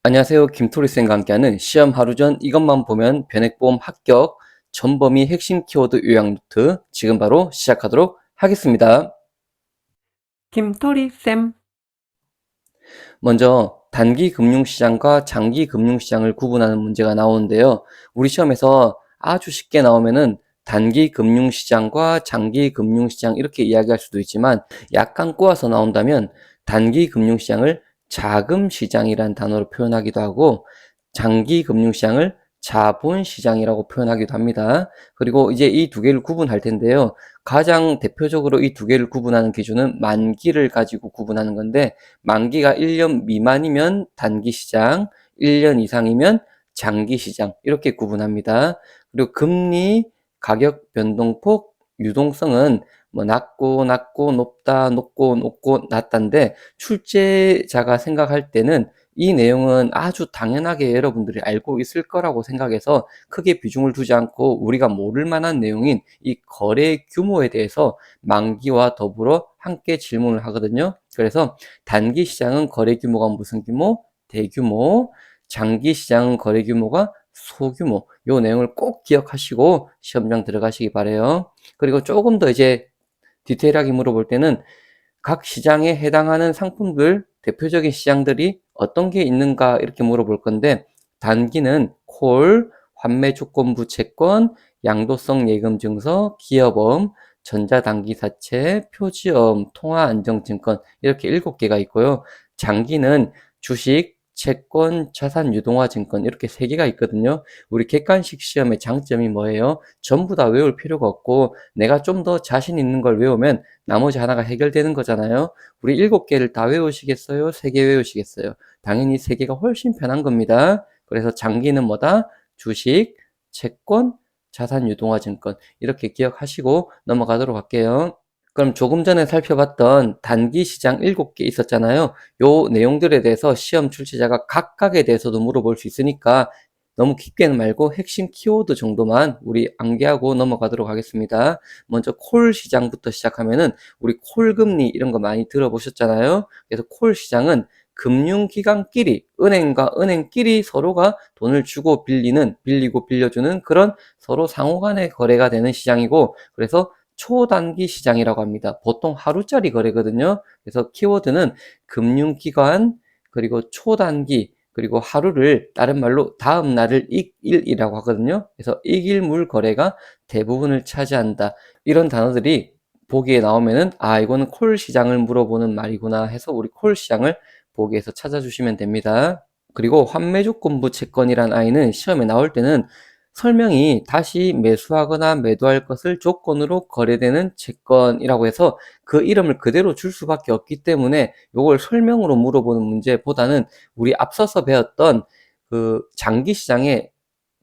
안녕하세요. 김토리쌤과 함께하는 시험 하루 전 이것만 보면 변액보험 합격 전범위 핵심 키워드 요약 노트 지금 바로 시작하도록 하겠습니다. 김토리쌤. 먼저 단기 금융시장과 장기 금융시장을 구분하는 문제가 나오는데요. 우리 시험에서 아주 쉽게 나오면은 단기 금융시장과 장기 금융시장 이렇게 이야기할 수도 있지만 약간 꼬아서 나온다면 단기 금융시장을 자금시장이란 단어로 표현하기도 하고 장기 금융시장을 자본시장이라고 표현하기도 합니다. 그리고 이제 이 두 개를 구분할 텐데요. 가장 대표적으로 이 두 개를 구분하는 기준은 만기를 가지고 구분하는 건데 만기가 1년 미만이면 단기시장, 1년 이상이면 장기시장 이렇게 구분합니다. 그리고 금리, 가격 변동폭, 유동성은 뭐 낮고 높다, 높고 낮다인데 출제자가 생각할 때는 이 내용은 아주 당연하게 여러분들이 알고 있을 거라고 생각해서 크게 비중을 두지 않고 우리가 모를 만한 내용인 이 거래 규모에 대해서 만기와 더불어 함께 질문을 하거든요. 그래서 단기 시장은 거래 규모가 무슨 규모? 대규모. 장기 시장은 거래 규모가 소규모. 요 내용을 꼭 기억하시고 시험장 들어가시기 바래요. 그리고 조금 더 이제 디테일하게 물어볼 때는 각 시장에 해당하는 상품들, 대표적인 시장들이 어떤 게 있는가 이렇게 물어볼 건데 단기는 콜, 환매조건부 채권, 양도성 예금증서, 기업어음, 전자단기사채, 표지어음, 통화안정증권 이렇게 7개가 있고요. 장기는 주식, 채권, 자산유동화증권 이렇게 3개가 있거든요. 우리 객관식 시험의 장점이 뭐예요? 전부 다 외울 필요가 없고 내가 좀 더 자신 있는 걸 외우면 나머지 하나가 해결되는 거잖아요. 우리 7개를 다 외우시겠어요? 3개 외우시겠어요? 당연히 3개가 훨씬 편한 겁니다. 그래서 장기는 뭐다? 주식, 채권, 자산유동화증권 이렇게 기억하시고 넘어가도록 할게요. 그럼 조금 전에 살펴봤던 단기 시장 7개 있었잖아요. 요 내용들에 대해서 시험 출제자가 각각에 대해서도 물어볼 수 있으니까 너무 깊게는 말고 핵심 키워드 정도만 우리 암기하고 넘어가도록 하겠습니다. 먼저 콜 시장부터 시작하면은 우리 콜 금리 이런 거 많이 들어보셨잖아요. 그래서 콜 시장은 금융기관끼리, 은행과 은행끼리 서로가 돈을 주고 빌리고 빌려주는 그런 서로 상호간의 거래가 되는 시장이고, 그래서 초단기 시장이라고 합니다. 보통 하루짜리 거래거든요. 그래서 키워드는 금융기관, 그리고 초단기, 그리고 하루를 다른 말로 다음 날을 익일이라고 하거든요. 그래서 익일물 거래가 대부분을 차지한다. 이런 단어들이 보기에 나오면은 아 이거는 콜 시장을 물어보는 말이구나 해서 우리 콜 시장을 보기에서 찾아주시면 됩니다. 그리고 환매조건부 채권이란 아이는 시험에 나올 때는 설명이 다시 매수하거나 매도할 것을 조건으로 거래되는 채권이라고 해서 그 이름을 그대로 줄 수밖에 없기 때문에 이걸 설명으로 물어보는 문제보다는 우리 앞서서 배웠던 그 장기 시장에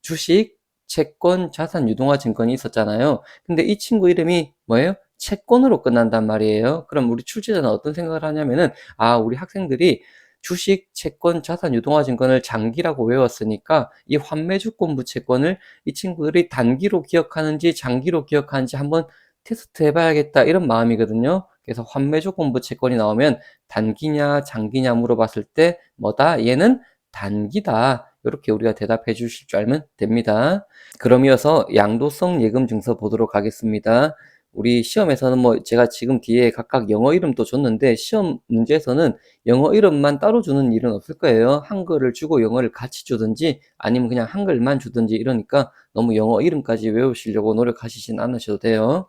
주식, 채권, 자산 유동화 증권이 있었잖아요. 근데 이 친구 이름이 뭐예요? 채권으로 끝난단 말이에요. 그럼 우리 출제자는 어떤 생각을 하냐면은 아, 우리 학생들이 주식, 채권, 자산 유동화 증권을 장기라고 외웠으니까 이 환매주권부 채권을 이 친구들이 단기로 기억하는지 장기로 기억하는지 한번 테스트 해봐야겠다 이런 마음이거든요. 그래서 환매조건부 채권이 나오면 단기냐 장기냐 물어봤을 때 뭐다? 얘는 단기다. 이렇게 우리가 대답해 주실 줄 알면 됩니다. 그럼 이어서 양도성 예금 증서 보도록 하겠습니다. 우리 시험에서는 뭐 제가 지금 뒤에 각각 영어 이름도 줬는데 시험 문제에서는 영어 이름만 따로 주는 일은 없을 거예요. 한글을 주고 영어를 같이 주든지 아니면 그냥 한글만 주든지 이러니까 너무 영어 이름까지 외우시려고 노력하시진 않으셔도 돼요.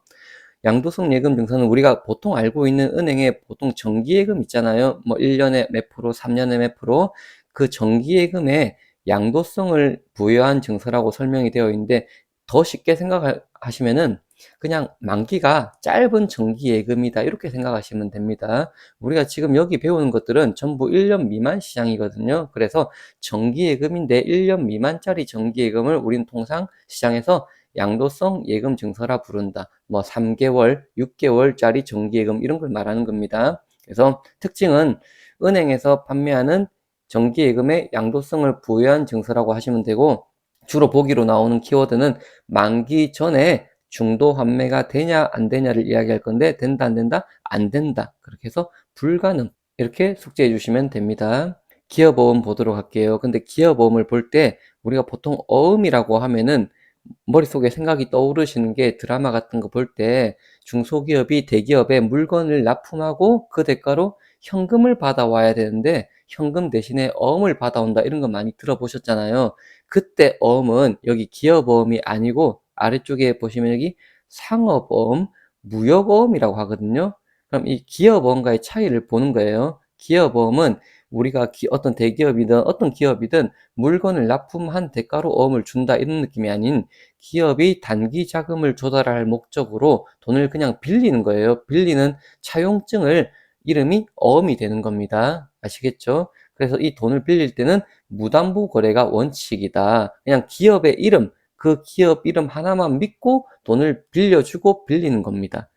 양도성 예금 증서는 우리가 보통 알고 있는 은행의 보통 정기예금 있잖아요. 뭐 1년에 몇 프로, 3년에 몇 프로. 그 정기예금에 양도성을 부여한 증서라고 설명이 되어 있는데 더 쉽게 생각하시면은 그냥 만기가 짧은 정기예금이다 이렇게 생각하시면 됩니다. 우리가 지금 여기 배우는 것들은 전부 1년 미만 시장이거든요. 그래서 정기예금인데 1년 미만짜리 정기예금을 우리는 통상 시장에서 양도성 예금 증서라 부른다. 뭐 3개월, 6개월짜리 정기예금 이런 걸 말하는 겁니다. 그래서 특징은 은행에서 판매하는 정기예금의 양도성을 부여한 증서라고 하시면 되고 주로 보기로 나오는 키워드는 만기 전에 중도 환매가 되냐 안 되냐를 이야기할 건데 된다 안 된다? 안 된다. 그렇게 해서 불가능 이렇게 숙지해 주시면 됩니다. 기업어음 보도록 할게요. 근데 기업어음을 볼 때 우리가 보통 어음이라고 하면은 머릿속에 생각이 떠오르시는 게 드라마 같은 거 볼 때 중소기업이 대기업에 물건을 납품하고 그 대가로 현금을 받아와야 되는데 현금 대신에 어음을 받아온다 이런 거 많이 들어보셨잖아요. 그때 어음은 여기 기업어음이 아니고 아래쪽에 보시면 여기 상업어음, 무역어음이라고 하거든요. 그럼 이 기업어음과의 차이를 보는 거예요. 기업어음은 우리가 어떤 대기업이든 어떤 기업이든 물건을 납품한 대가로 어음을 준다 이런 느낌이 아닌 기업이 단기 자금을 조달할 목적으로 돈을 그냥 빌리는 거예요. 빌리는 차용증을 이름이 어음이 되는 겁니다. 아시겠죠? 그래서 이 돈을 빌릴 때는 무담보 거래가 원칙이다. 그냥 기업의 이름, 그 기업 이름 하나만 믿고 돈을 빌려주고 빌리는 겁니다.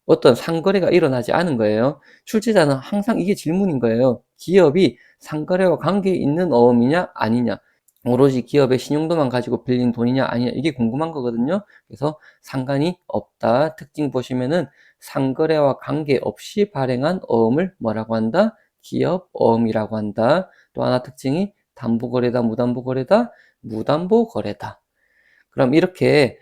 어떤 상거래가 일어나지 않은 거예요. 출제자는 항상 이게 질문인 거예요. 기업이 상거래와 관계 있는 어음이냐 아니냐. 오로지 기업의 신용도만 가지고 빌린 돈이냐 아니냐 이게 궁금한 거거든요. 그래서 상관이 없다. 특징 보시면은 상거래와 관계없이 발행한 어음을 뭐라고 한다? 기업 어음이라고 한다. 또 하나 특징이 담보거래다, 무담보거래다, 무담보거래다. 그럼 이렇게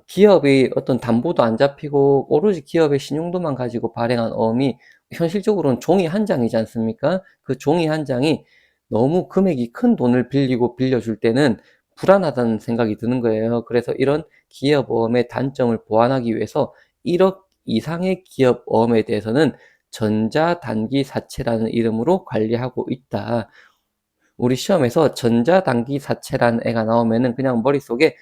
기업이 어떤 담보도 안 잡히고 오로지 기업의 신용도만 가지고 발행한 어음이 현실적으로는 종이 한 장이지 않습니까? 그 종이 한 장이 너무 금액이 큰 돈을 빌리고 빌려줄 때는 불안하다는 생각이 드는 거예요. 그래서 이런 기업 어음의 단점을 보완하기 위해서 1억 이상의 기업 어음에 대해서는 전자단기사채라는 이름으로 관리하고 있다. 우리 시험에서 전자단기사채라는 애가 나오면은 그냥 머릿속에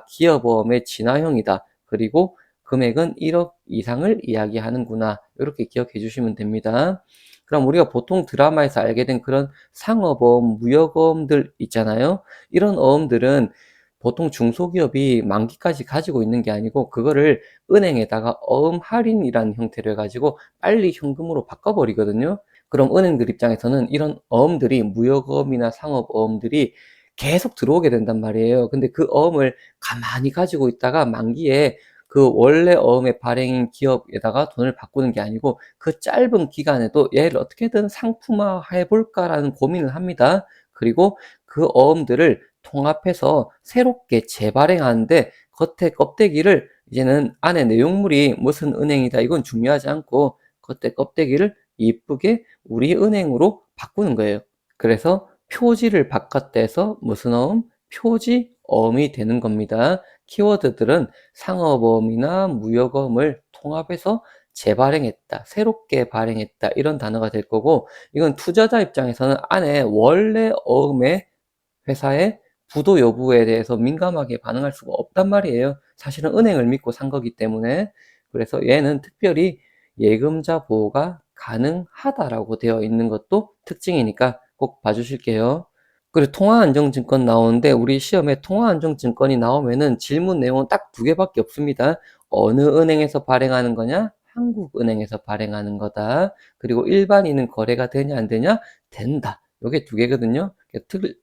기업보험의 진화형이다. 그리고 금액은 1억 이상을 이야기하는구나. 이렇게 기억해 주시면 됩니다. 그럼 우리가 보통 드라마에서 알게 된 그런 상업어음, 무역어음들 있잖아요. 이런 어음들은 보통 중소기업이 만기까지 가지고 있는 게 아니고 그거를 은행에다가 어음 할인이라는 형태로 해가지고 빨리 현금으로 바꿔버리거든요. 그럼 은행들 입장에서는 이런 어음들이 무역어음이나 상업어음들이 계속 들어오게 된단 말이에요. 근데 그 어음을 가만히 가지고 있다가 만기에 그 원래 어음의 발행인 기업에다가 돈을 바꾸는 게 아니고 그 짧은 기간에도 얘를 어떻게든 상품화 해볼까라는 고민을 합니다. 그리고 그 어음들을 통합해서 새롭게 재발행하는데 겉에 껍데기를 이제는 안에 내용물이 무슨 은행이다 이건 중요하지 않고 겉에 껍데기를 이쁘게 우리 은행으로 바꾸는 거예요. 그래서 표지를 바꿨대서 무슨 어음? 표지어음이 되는 겁니다. 키워드들은 상업어음이나 무역어음을 통합해서 재발행했다, 새롭게 발행했다 이런 단어가 될 거고 이건 투자자 입장에서는 안에 원래 어음의 회사의 부도 여부에 대해서 민감하게 반응할 수가 없단 말이에요. 사실은 은행을 믿고 산 거기 때문에. 그래서 얘는 특별히 예금자 보호가 가능하다라고 되어 있는 것도 특징이니까 꼭 봐주실게요. 그리고 통화안정증권 나오는데 우리 시험에 통화안정증권이 나오면은 질문 내용은 딱 두 개밖에 없습니다. 어느 은행에서 발행하는 거냐? 한국은행에서 발행하는 거다. 그리고 일반인은 거래가 되냐 안 되냐? 된다. 요게 두 개거든요.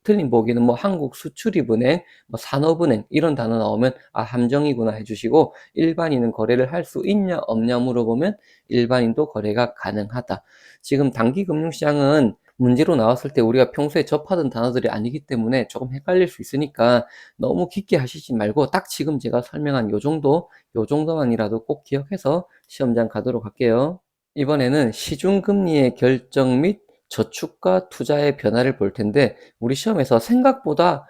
틀린 보기는 뭐 한국수출입은행, 뭐 산업은행 이런 단어 나오면 함정이구나 해주시고 일반인은 거래를 할 수 있냐 없냐 물어보면 일반인도 거래가 가능하다. 지금 단기금융시장은 문제로 나왔을 때 우리가 평소에 접하던 단어들이 아니기 때문에 조금 헷갈릴 수 있으니까 너무 깊게 하시지 말고 딱 지금 제가 설명한 요 정도만이라도 꼭 기억해서 시험장 가도록 할게요. 이번에는 시중금리의 결정 및 저축과 투자의 변화를 볼 텐데 우리 시험에서 생각보다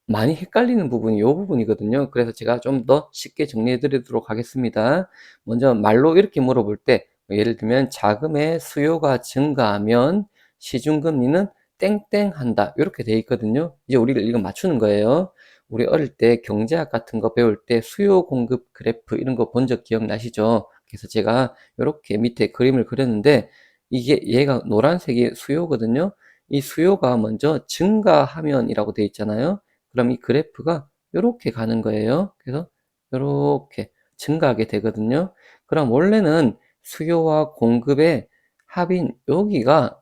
많이 헷갈리는 부분이 이 부분이거든요. 그래서 제가 좀 더 쉽게 정리해 드리도록 하겠습니다. 먼저 말로 이렇게 물어볼 때 예를 들면 자금의 수요가 증가하면 시중금리는 땡땡한다 이렇게 돼 있거든요. 이제 우리가 이거 맞추는 거예요. 우리 어릴 때 경제학 같은 거 배울 때 수요 공급 그래프 이런 거 본 적 기억나시죠? 그래서 제가 이렇게 밑에 그림을 그렸는데 이게 얘가 노란색이 수요거든요. 이 수요가 먼저 증가하면이라고 돼 있잖아요. 그럼 이 그래프가 이렇게 가는 거예요. 그래서 이렇게 증가하게 되거든요. 그럼 원래는 수요와 공급의 합인 여기가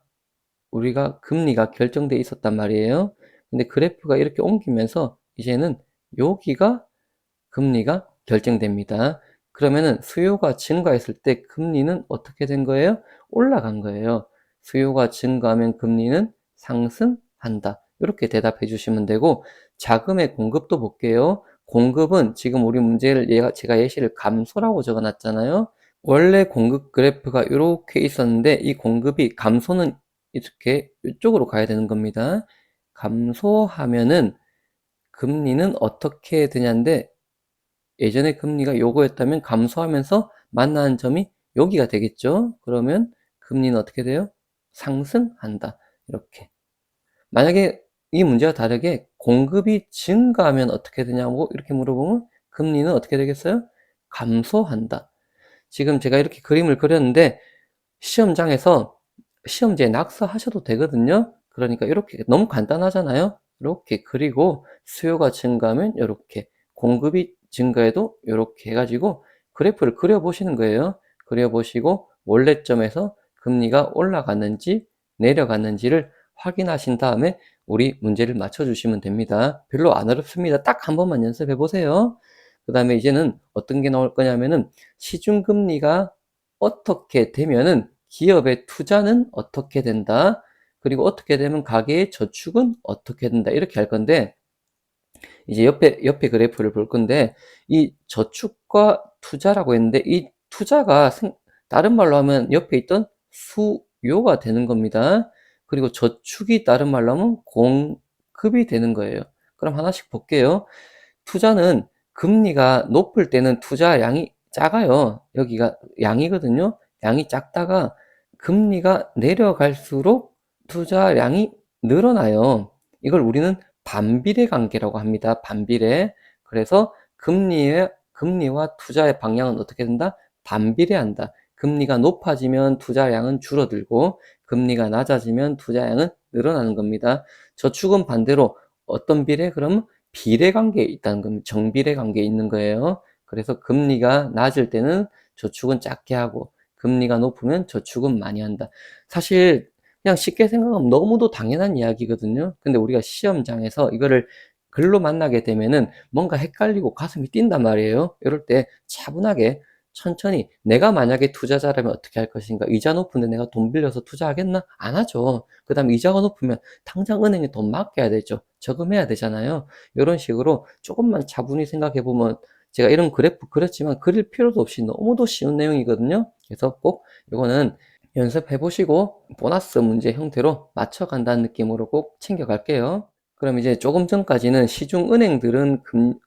우리가 금리가 결정돼 있었단 말이에요. 근데 그래프가 이렇게 옮기면서 이제는 여기가 금리가 결정됩니다. 그러면은 수요가 증가했을 때 금리는 어떻게 된 거예요? 올라간 거예요. 수요가 증가하면 금리는 상승한다. 이렇게 대답해 주시면 되고, 자금의 공급도 볼게요. 공급은 지금 우리 문제를 제가 예시를 감소라고 적어 놨잖아요. 원래 공급 그래프가 이렇게 있었는데 이 공급이 감소는 이렇게 이쪽으로 가야 되는 겁니다. 감소하면은 금리는 어떻게 되냐인데, 예전에 금리가 요거였다면 감소하면서 만나는 점이 여기가 되겠죠. 그러면 금리는 어떻게 돼요? 상승한다. 이렇게. 만약에 이 문제와 다르게 공급이 증가하면 어떻게 되냐고 이렇게 물어보면 금리는 어떻게 되겠어요? 감소한다. 지금 제가 이렇게 그림을 그렸는데 시험장에서 시험지에 낙서하셔도 되거든요. 그러니까 이렇게 너무 간단하잖아요. 이렇게 그리고 수요가 증가하면 이렇게, 공급이 증가해도 이렇게 해가지고 그래프를 그려보시는 거예요. 그려보시고 원래점에서 금리가 올라갔는지 내려갔는지를 확인하신 다음에 우리 문제를 맞춰주시면 됩니다. 별로 안 어렵습니다. 딱 한 번만 연습해 보세요. 그 다음에 이제는 어떤 게 나올 거냐면은 시중금리가 어떻게 되면은 기업의 투자는 어떻게 된다. 그리고 어떻게 되면 가계의 저축은 어떻게 된다. 이렇게 할 건데, 이제 옆에 그래프를 볼 건데, 이 저축과 투자라고 했는데, 이 투자가 다른 말로 하면 옆에 있던 수요가 되는 겁니다. 그리고 저축이 다른 말로 하면 공급이 되는 거예요. 그럼 하나씩 볼게요. 투자는 금리가 높을 때는 투자량이 작아요. 여기가 양이거든요. 양이 작다가 금리가 내려갈수록 투자량이 늘어나요. 이걸 우리는 반비례 관계라고 합니다. 반비례. 그래서 금리와 투자의 방향은 어떻게 된다? 반비례한다. 금리가 높아지면 투자량은 줄어들고 금리가 낮아지면 투자량은 늘어나는 겁니다. 저축은 반대로 어떤 비례? 그럼 비례 관계에 있다는 겁니다. 정비례 관계에 있는 거예요. 그래서 금리가 낮을 때는 저축은 작게 하고 금리가 높으면 저축은 많이 한다. 사실 그냥 쉽게 생각하면 너무도 당연한 이야기거든요. 근데 우리가 시험장에서 이거를 글로 만나게 되면은 뭔가 헷갈리고 가슴이 뛴단 말이에요. 이럴 때 차분하게 천천히, 내가 만약에 투자자라면 어떻게 할 것인가? 이자 높은데 내가 돈 빌려서 투자하겠나? 안 하죠. 그 다음에 이자가 높으면 당장 은행에 돈 맡겨야 되죠. 저금해야 되잖아요. 이런 식으로 조금만 차분히 생각해 보면, 제가 이런 그래프 그렸지만 그릴 필요도 없이 너무도 쉬운 내용이거든요. 그래서 꼭 이거는 연습해 보시고 보너스 문제 형태로 맞춰간다는 느낌으로 꼭 챙겨갈게요. 그럼 이제 조금 전까지는 시중은행들은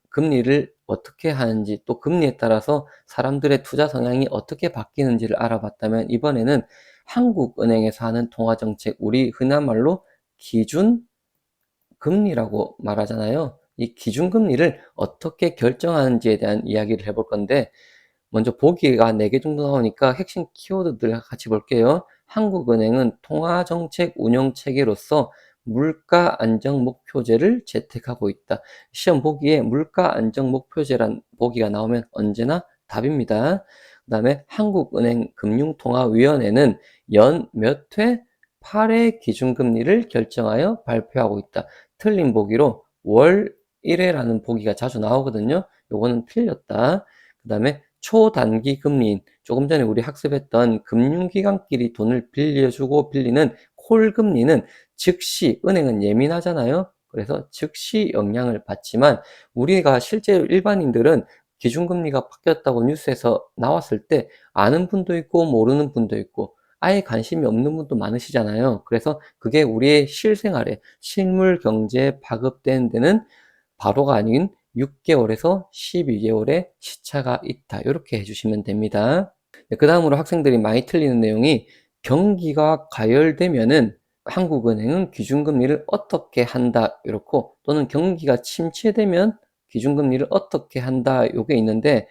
금리를 어떻게 하는지, 또 금리에 따라서 사람들의 투자 성향이 어떻게 바뀌는지를 알아봤다면, 이번에는 한국은행에서 하는 통화정책, 우리 흔한 말로 기준금리라고 말하잖아요. 이 기준금리를 어떻게 결정하는지에 대한 이야기를 해볼 건데, 먼저 보기가 4개 정도 나오니까 핵심 키워드들 같이 볼게요. 한국은행은 통화정책 운영 체계로서 물가 안정 목표제를 채택하고 있다. 시험 보기에 물가 안정 목표제란 보기가 나오면 언제나 답입니다. 그 다음에 한국은행 금융통화위원회는 연 몇 회 8회 기준금리를 결정하여 발표하고 있다. 틀린 보기로 월 1회라는 보기가 자주 나오거든요. 요거는 틀렸다. 그 다음에 초단기 금리인, 조금 전에 우리 학습했던 금융기관끼리 돈을 빌려주고 빌리는 콜 금리는 즉시, 은행은 예민하잖아요. 그래서 즉시 영향을 받지만 우리가 실제로 일반인들은 기준금리가 바뀌었다고 뉴스에서 나왔을 때 아는 분도 있고 모르는 분도 있고 아예 관심이 없는 분도 많으시잖아요. 그래서 그게 우리의 실생활에, 실물 경제에 파급되는 데는 바로가 아닌 6개월에서 12개월의 시차가 있다. 이렇게 해주시면 됩니다. 그 다음으로 학생들이 많이 틀리는 내용이, 경기가 과열되면은 한국은행은 기준금리를 어떻게 한다. 이렇고, 또는 경기가 침체되면 기준금리를 어떻게 한다. 요게 있는데,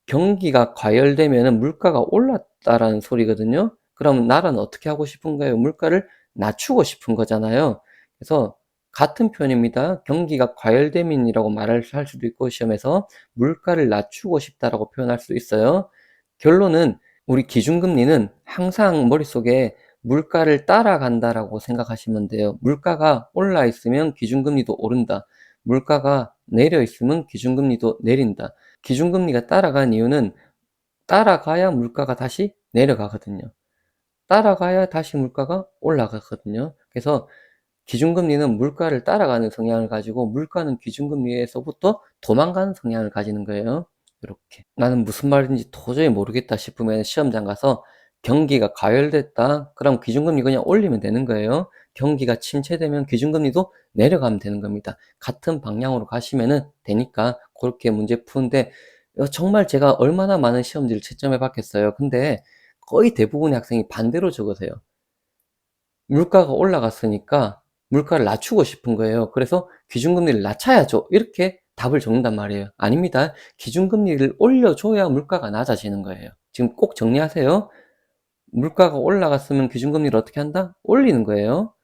경기가 과열되면은 물가가 올랐다라는 소리거든요. 그럼 나라는 어떻게 하고 싶은가요? 물가를 낮추고 싶은 거잖아요. 그래서 같은 표현입니다. 경기가 과열됨이라고 말을 할 수도 있고, 시험에서 물가를 낮추고 싶다라고 표현할 수 있어요. 결론은 우리 기준금리는 항상 머릿속에 물가를 따라간다라고 생각하시면 돼요. 물가가 올라 있으면 기준금리도 오른다. 물가가 내려 있으면 기준금리도 내린다. 기준금리가 따라간 이유는 따라가야 물가가 다시 내려가거든요. 따라가야 다시 물가가 올라가거든요. 그래서 기준금리는 물가를 따라가는 성향을 가지고 물가는 기준금리에서부터 도망가는 성향을 가지는 거예요. 이렇게. 나는 무슨 말인지 도저히 모르겠다 싶으면 시험장 가서 경기가 가열됐다. 그럼 기준금리 그냥 올리면 되는 거예요. 경기가 침체되면 기준금리도 내려가면 되는 겁니다. 같은 방향으로 가시면 되니까 그렇게 문제 푸는데 정말 제가 얼마나 많은 시험지를 채점해 봤겠어요. 근데 거의 대부분의 학생이 반대로 적으세요. 물가가 올라갔으니까 물가를 낮추고 싶은 거예요. 그래서 기준금리를 낮춰야죠. 이렇게 답을 적는단 말이에요. 아닙니다. 기준금리를 올려줘야 물가가 낮아지는 거예요. 지금 꼭 정리하세요. 물가가 올라갔으면 기준금리를 어떻게 한다? 올리는 거예요.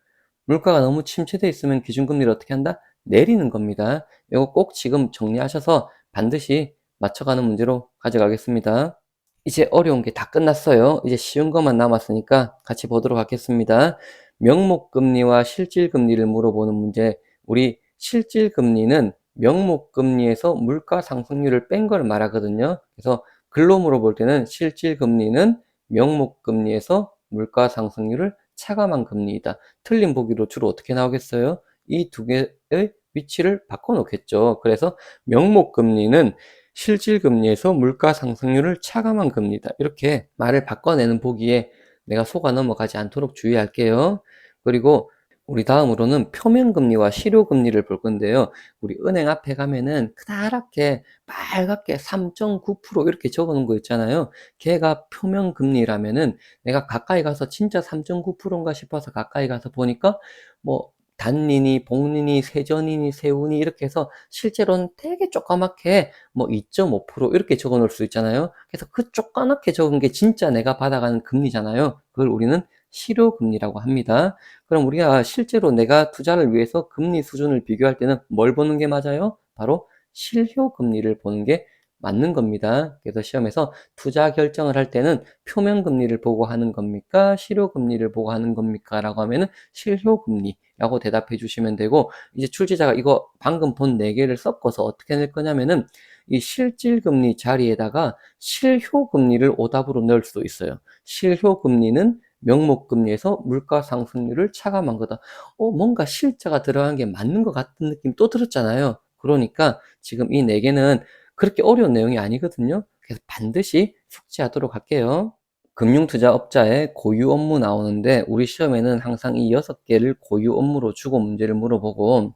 물가가 너무 침체돼 있으면 기준금리를 어떻게 한다? 내리는 겁니다. 이거 꼭 지금 정리하셔서 반드시 맞춰가는 문제로 가져가겠습니다. 이제 어려운 게 다 끝났어요. 이제 쉬운 것만 남았으니까 같이 보도록 하겠습니다. 명목금리와 실질금리를 물어보는 문제. 우리 실질금리는 명목금리에서 물가 상승률을 뺀 걸 말하거든요. 그래서 글로 물어볼 때는 실질금리는 명목금리에서 물가 상승률을 차감한 금리이다. 틀린 보기로 주로 어떻게 나오겠어요? 이 두 개의 위치를 바꿔 놓겠죠. 그래서 명목금리는 실질금리에서 물가 상승률을 차감한 금리다. 이렇게 말을 바꿔내는 보기에 내가 속아 넘어가지 않도록 주의할게요. 그리고 우리 다음으로는 표면금리와 실효금리를 볼 건데요. 우리 은행 앞에 가면은 크다랗게 빨갛게 3.9% 이렇게 적어 놓은 거 있잖아요. 걔가 표면금리라면은 내가 가까이 가서 진짜 3.9%인가 싶어서 가까이 가서 보니까 뭐 단리니, 복리니, 세전이니, 세운이 이렇게 해서 실제로는 되게 조그맣게 뭐 2.5% 이렇게 적어 놓을 수 있잖아요. 그래서 그 조그맣게 적은 게 진짜 내가 받아가는 금리잖아요. 그걸 우리는 실효금리라고 합니다. 그럼 우리가 실제로 내가 투자를 위해서 금리 수준을 비교할 때는 뭘 보는 게 맞아요? 바로 실효금리를 보는 게 맞는 겁니다. 그래서 시험에서 투자 결정을 할 때는 표면금리를 보고 하는 겁니까? 실효금리를 보고 하는 겁니까? 라고 하면은 실효금리라고 대답해 주시면 되고, 이제 출제자가 이거 방금 본 4개를 섞어서 어떻게 낼 거냐면은 이 실질금리 자리에다가 실효금리를 오답으로 넣을 수도 있어요. 실효금리는 명목금리에서 물가 상승률을 차감한 거다. 뭔가 실자가 들어간 게 맞는 것 같은 느낌 또 들었잖아요. 그러니까 지금 이 4개는 그렇게 어려운 내용이 아니거든요. 그래서 반드시 숙지하도록 할게요. 금융투자업자의 고유 업무 나오는데 우리 시험에는 항상 이 6개를 고유 업무로 주고 문제를 물어보고,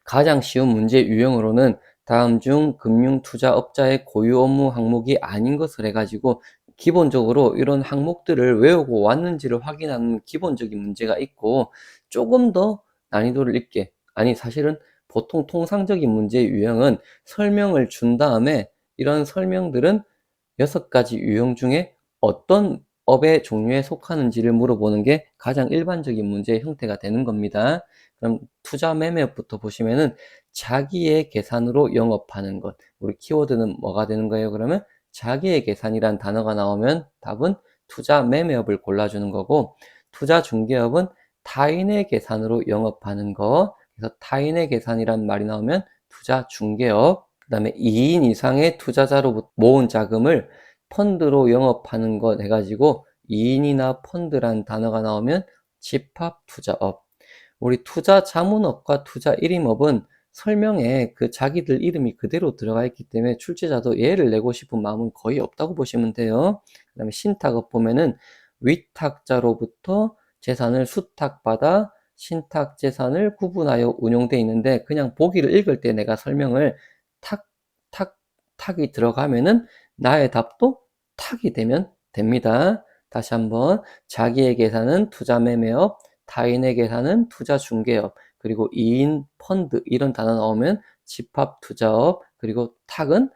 가장 쉬운 문제 유형으로는 다음 중 금융투자업자의 고유 업무 항목이 아닌 것을 해가지고 기본적으로 이런 항목들을 외우고 왔는지를 확인하는 기본적인 문제가 있고, 조금 더 난이도를 있게, 아니 사실은 보통 통상적인 문제 유형은 설명을 준 다음에 이런 설명들은 6가지 유형 중에 어떤 업의 종류에 속하는지를 물어보는 게 가장 일반적인 문제의 형태가 되는 겁니다. 그럼 투자 매매업부터 보시면은 자기의 계산으로 영업하는 것. 우리 키워드는 뭐가 되는 거예요? 그러면 자기의 계산이란 단어가 나오면 답은 투자 매매업을 골라주는 거고, 투자 중개업은 타인의 계산으로 영업하는 거. 그래서 타인의 계산이란 말이 나오면 투자 중개업. 그 다음에 2인 이상의 투자자로 모은 자금을 펀드로 영업하는 것 해가지고 2인이나 펀드란 단어가 나오면 집합투자업. 우리 투자자문업과 투자일임업은 설명에 그 자기들 이름이 그대로 들어가 있기 때문에 출제자도 얘를 내고 싶은 마음은 거의 없다고 보시면 돼요. 그 다음에 신탁업 보면은 위탁자로부터 재산을 수탁받아 신탁 재산을 구분하여 운용돼 있는데, 그냥 보기를 읽을 때 내가 설명을 탁, 탁, 탁이 들어가면은 나의 답도 탁이 되면 됩니다. 다시 한번 자기의 계산은 투자매매업, 타인의 계산은 투자중개업, 그리고 2인 펀드 이런 단어 나오면 집합투자업, 그리고 탁은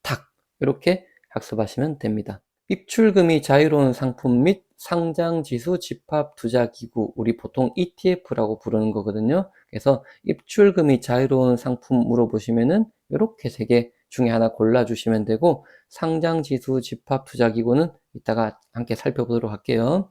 탁 이렇게 학습하시면 됩니다. 입출금이 자유로운 상품 및 상장지수 집합투자기구, 우리 보통 ETF라고 부르는 거거든요. 그래서 입출금이 자유로운 상품 물어보시면은 이렇게 3개 중에 하나 골라주시면 되고, 상장지수 집합투자기구는 이따가 함께 살펴보도록 할게요.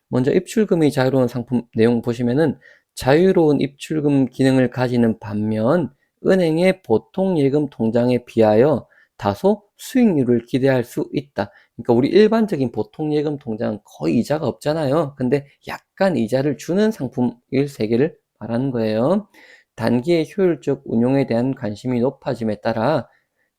먼저 입출금이 자유로운 상품 내용 보시면은 자유로운 입출금 기능을 가지는 반면 은행의 보통 예금 통장에 비하여 다소 수익률을 기대할 수 있다. 그러니까 우리 일반적인 보통 예금 통장은 거의 이자가 없잖아요. 근데 약간 이자를 주는 상품일 세계를 말하는 거예요. 단기의 효율적 운용에 대한 관심이 높아짐에 따라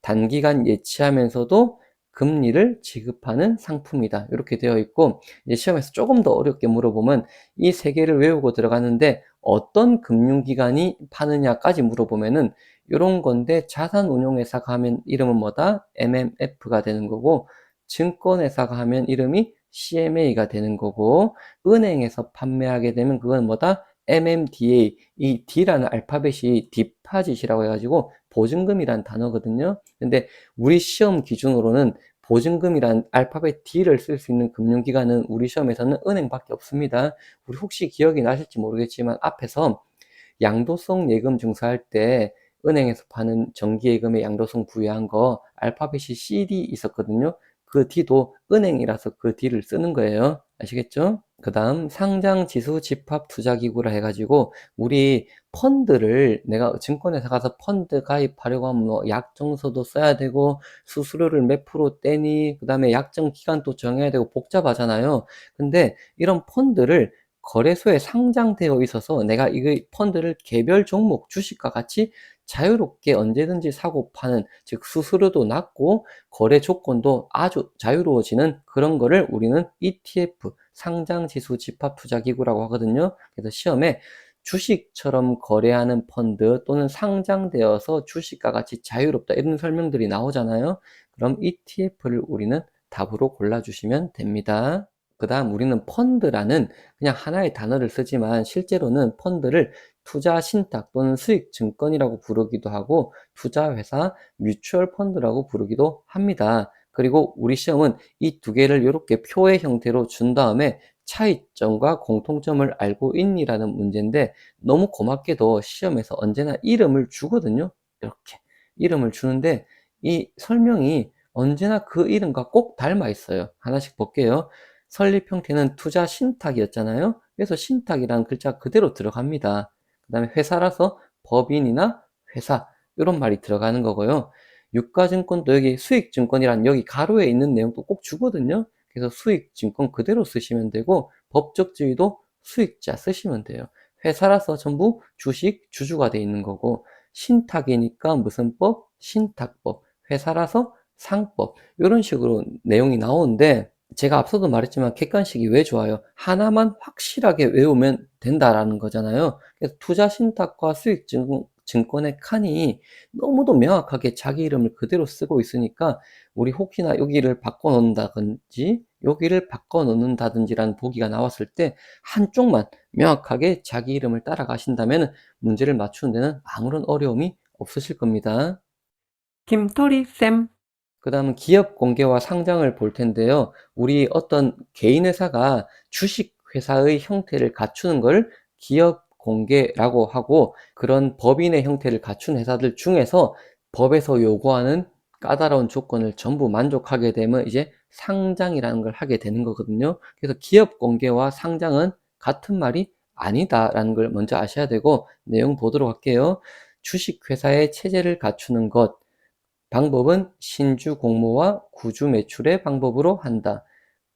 단기간 예치하면서도 금리를 지급하는 상품이다. 이렇게 되어 있고, 이제 시험에서 조금 더 어렵게 물어보면 이 세 개를 외우고 들어가는데 어떤 금융기관이 파느냐까지 물어보면은 이런 건데, 자산운용회사가 하면 이름은 뭐다? MMF가 되는 거고, 증권회사가 하면 이름이 CMA가 되는 거고, 은행에서 판매하게 되면 그건 뭐다? MMDA. 이 D라는 알파벳이 디파짓이라고 해가지고 보증금이란 단어거든요. 근데 우리 시험 기준으로는 보증금이란 알파벳 D를 쓸 수 있는 금융기관은 우리 시험에서는 은행밖에 없습니다. 우리 혹시 기억이 나실지 모르겠지만 앞에서 양도성 예금 증서할 때 은행에서 파는 정기예금의 양도성 부여한 거 알파벳이 CD 있었거든요. 그 D도 은행이라서 그 D를 쓰는 거예요. 아시겠죠? 그 다음 상장지수 집합투자기구라 해가지고 우리 펀드를 내가 증권회사 가서 펀드 가입하려고 하면 뭐 약정서도 써야 되고 수수료를 몇 프로 떼니 그 다음에 약정 기간도 정해야 되고 복잡하잖아요. 근데 이런 펀드를 거래소에 상장되어 있어서 내가 이 펀드를 개별 종목 주식과 같이 자유롭게 언제든지 사고 파는, 즉 수수료도 낮고 거래 조건도 아주 자유로워지는 그런 거를 우리는 ETF, 상장지수 집합투자기구라고 하거든요. 그래서 시험에 주식처럼 거래하는 펀드 또는 상장되어서 주식과 같이 자유롭다 이런 설명들이 나오잖아요. 그럼 ETF를 우리는 답으로 골라주시면 됩니다. 그 다음 우리는 펀드라는 그냥 하나의 단어를 쓰지만 실제로는 펀드를 투자 신탁 또는 수익 증권이라고 부르기도 하고 투자회사, 뮤추얼 펀드라고 부르기도 합니다. 그리고 우리 시험은 이 두 개를 이렇게 표의 형태로 준 다음에 차이점과 공통점을 알고 있니라는 문제인데 너무 고맙게도 시험에서 언제나 이름을 주거든요. 이렇게 이름을 주는데 이 설명이 언제나 그 이름과 꼭 닮아 있어요. 하나씩 볼게요. 설립 형태는 투자 신탁이었잖아요. 그래서 신탁이라는 글자 그대로 들어갑니다. 그 다음에 회사라서 법인이나 회사 이런 말이 들어가는 거고요. 유가증권도 여기 수익증권이란 여기 가로에 있는 내용도 꼭 주거든요. 그래서 수익증권 그대로 쓰시면 되고 법적 지위도 수익자 쓰시면 돼요. 회사라서 전부 주식 주주가 돼 있는 거고 신탁이니까 무슨 법? 신탁법. 회사라서 상법. 이런 식으로 내용이 나오는데 제가 앞서도 말했지만 객관식이 왜 좋아요? 하나만 확실하게 외우면 된다라는 거잖아요. 그래서 투자 신탁과 수익 증권의 칸이 너무도 명확하게 자기 이름을 그대로 쓰고 있으니까 우리 혹시나 여기를 바꿔 놓는다든지 여기를 바꿔 놓는다든지라는 보기가 나왔을 때 한쪽만 명확하게 자기 이름을 따라가신다면 문제를 맞추는 데는 아무런 어려움이 없으실 겁니다. 김토리쌤. 그 다음은 기업 공개와 상장을 볼 텐데요. 우리 어떤 개인 회사가 주식 회사의 형태를 갖추는 걸 기업 공개라고 하고 그런 법인의 형태를 갖춘 회사들 중에서 법에서 요구하는 까다로운 조건을 전부 만족하게 되면 이제 상장이라는 걸 하게 되는 거거든요. 그래서 기업 공개와 상장은 같은 말이 아니다라는 걸 먼저 아셔야 되고 내용 보도록 할게요. 주식 회사의 체제를 갖추는 것, 방법은 신주 공모와 구주 매출의 방법으로 한다.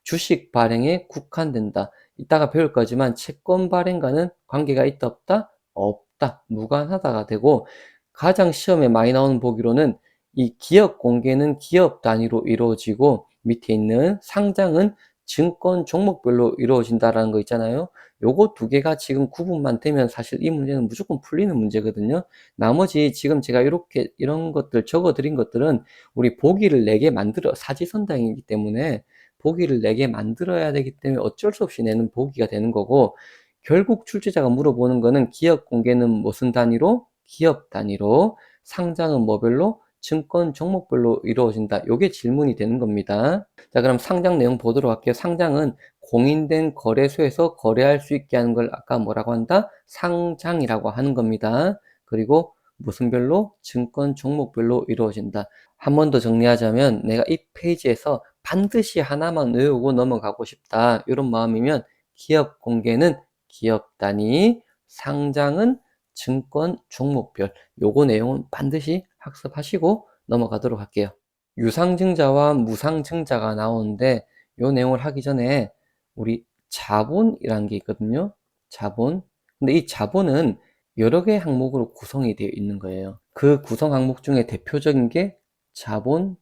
주식 발행에 국한된다. 이따가 배울 거지만 채권 발행과는 관계가 있다 없다? 없다. 무관하다가 되고 가장 시험에 많이 나오는 보기로는 이 기업 공개는 기업 단위로 이루어지고 밑에 있는 상장은 증권 종목별로 이루어진다라는 거 있잖아요. 요거 두 개가 지금 구분만 되면 사실 이 문제는 무조건 풀리는 문제거든요. 나머지 지금 제가 이렇게 이런 것들 적어 드린 것들은 우리 보기를 4개 만들어 사지선다이기 때문에 보기를 4개 만들어야 되기 때문에 어쩔 수 없이 내는 보기가 되는 거고 결국 출제자가 물어보는 거는 기업 공개는 무슨 단위로? 기업 단위로. 상장은 뭐별로? 증권 종목별로 이루어진다. 요게 질문이 되는 겁니다. 자, 그럼 상장 내용 보도록 할게요. 상장은 공인된 거래소에서 거래할 수 있게 하는 걸 아까 뭐라고 한다? 상장이라고 하는 겁니다. 그리고 무슨 별로? 증권 종목별로 이루어진다. 한 번 더 정리하자면 내가 이 페이지에서 반드시 하나만 외우고 넘어가고 싶다. 이런 마음이면 기업 공개는 기업 단위, 상장은 증권 종목별. 요거 내용은 반드시 학습하시고 넘어가도록 할게요. 유상증자와 무상증자가 나오는데 요 내용을 하기 전에 우리 자본이라는 게 있거든요. 자본. 근데 이 자본은 여러 개의 항목으로 구성이 되어 있는 거예요. 그 구성 항목 중에 대표적인 게 자본금이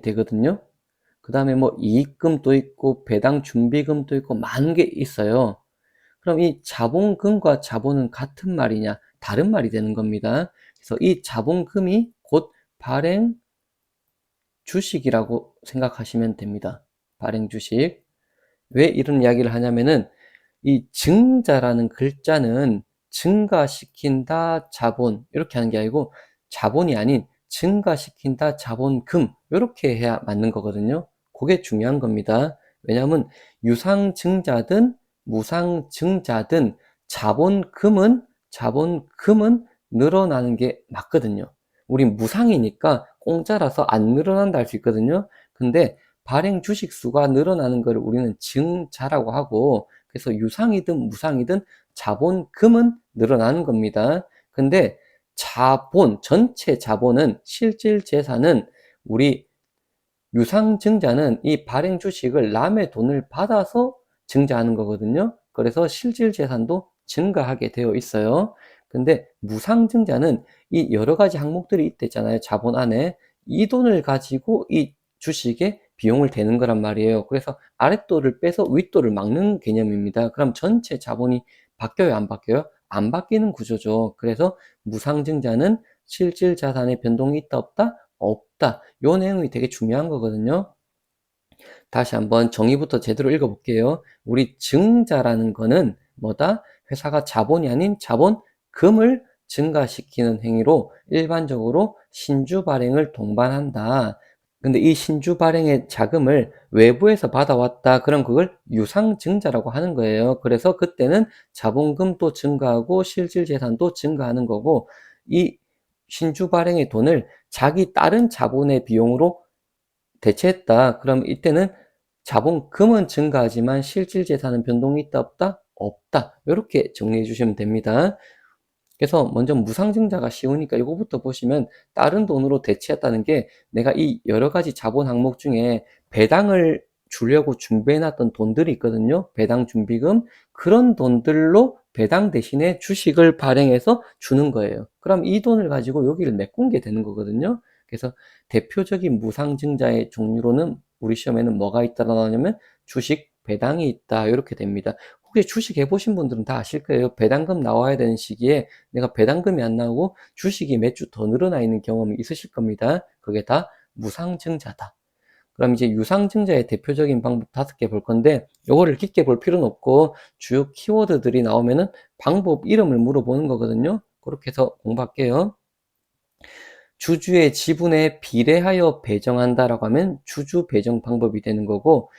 되거든요. 그 다음에 뭐 이익금도 있고 배당 준비금도 있고 많은 게 있어요. 그럼 이 자본금과 자본은 같은 말이냐? 다른 말이 되는 겁니다. 그래서 이 자본금이 곧 발행 주식이라고 생각하시면 됩니다. 발행 주식. 왜 이런 이야기를 하냐면은 이 증자라는 글자는 증가시킨다 자본 이렇게 하는 게 아니고 자본이 아닌 증가시킨다 자본금 이렇게 해야 맞는 거거든요. 그게 중요한 겁니다. 왜냐하면 유상증자든 무상증자든 자본금은 늘어나는 게 맞거든요. 우린 무상이니까 공짜라서 안 늘어난다 할 수 있거든요. 근데 발행 주식 수가 늘어나는 것을 우리는 증자라고 하고 그래서 유상이든 무상이든 자본금은 늘어나는 겁니다. 근데 전체 자본은 실질 재산은 우리 유상증자는 이 발행 주식을 남의 돈을 받아서 증자하는 거거든요. 그래서 실질 재산도 증가하게 되어 있어요. 근데 무상증자는 이 여러 가지 항목들이 있댔잖아요. 자본 안에. 이 돈을 가지고 이 주식에 비용을 대는 거란 말이에요. 그래서 아랫돈을 빼서 윗돈을 막는 개념입니다. 그럼 전체 자본이 바뀌어요, 안 바뀌어요? 안 바뀌는 구조죠. 그래서 무상증자는 실질 자산의 변동이 있다, 없다? 없다. 요 내용이 되게 중요한 거거든요. 다시 한번 정의부터 제대로 읽어볼게요. 우리 증자라는 거는 뭐다? 회사가 자본이 아닌 자본금을 증가시키는 행위로 일반적으로 신주 발행을 동반한다. 근데 이 신주 발행의 자금을 외부에서 받아왔다. 그럼 그걸 유상증자라고 하는 거예요. 그래서 그때는 자본금도 증가하고 실질 재산도 증가하는 거고 이 신주 발행의 돈을 자기 다른 자본의 비용으로 대체했다. 그럼 이때는 자본금은 증가하지만 실질 재산은 변동이 있다 없다? 없다. 이렇게 정리해 주시면 됩니다. 그래서 먼저 무상증자가 쉬우니까 이거부터 보시면 다른 돈으로 대체했다는 게 내가 이 여러 가지 자본 항목 중에 배당을 주려고 준비해 놨던 돈들이 있거든요. 배당 준비금. 그런 돈들로 배당 대신에 주식을 발행해서 주는 거예요. 그럼 이 돈을 가지고 여기를 메꾼 게 되는 거거든요. 그래서 대표적인 무상증자의 종류로는 우리 시험에는 뭐가 있다고 나오냐면 주식 배당이 있다. 이렇게 됩니다. 혹시 주식 해보신 분들은 다 아실 거예요. 배당금 나와야 되는 시기에 내가 배당금이 안 나오고 주식이 몇 주 더 늘어나 있는 경험이 있으실 겁니다. 그게 다 무상증자다. 그럼 이제 유상증자의 대표적인 방법 5개 볼 건데 요거를 깊게 볼 필요는 없고 주요 키워드들이 나오면은 방법 이름을 물어보는 거거든요. 그렇게 해서 공부할게요. 주주의 지분에 비례하여 배정한다라고 하면 주주 배정 방법이 되는 거고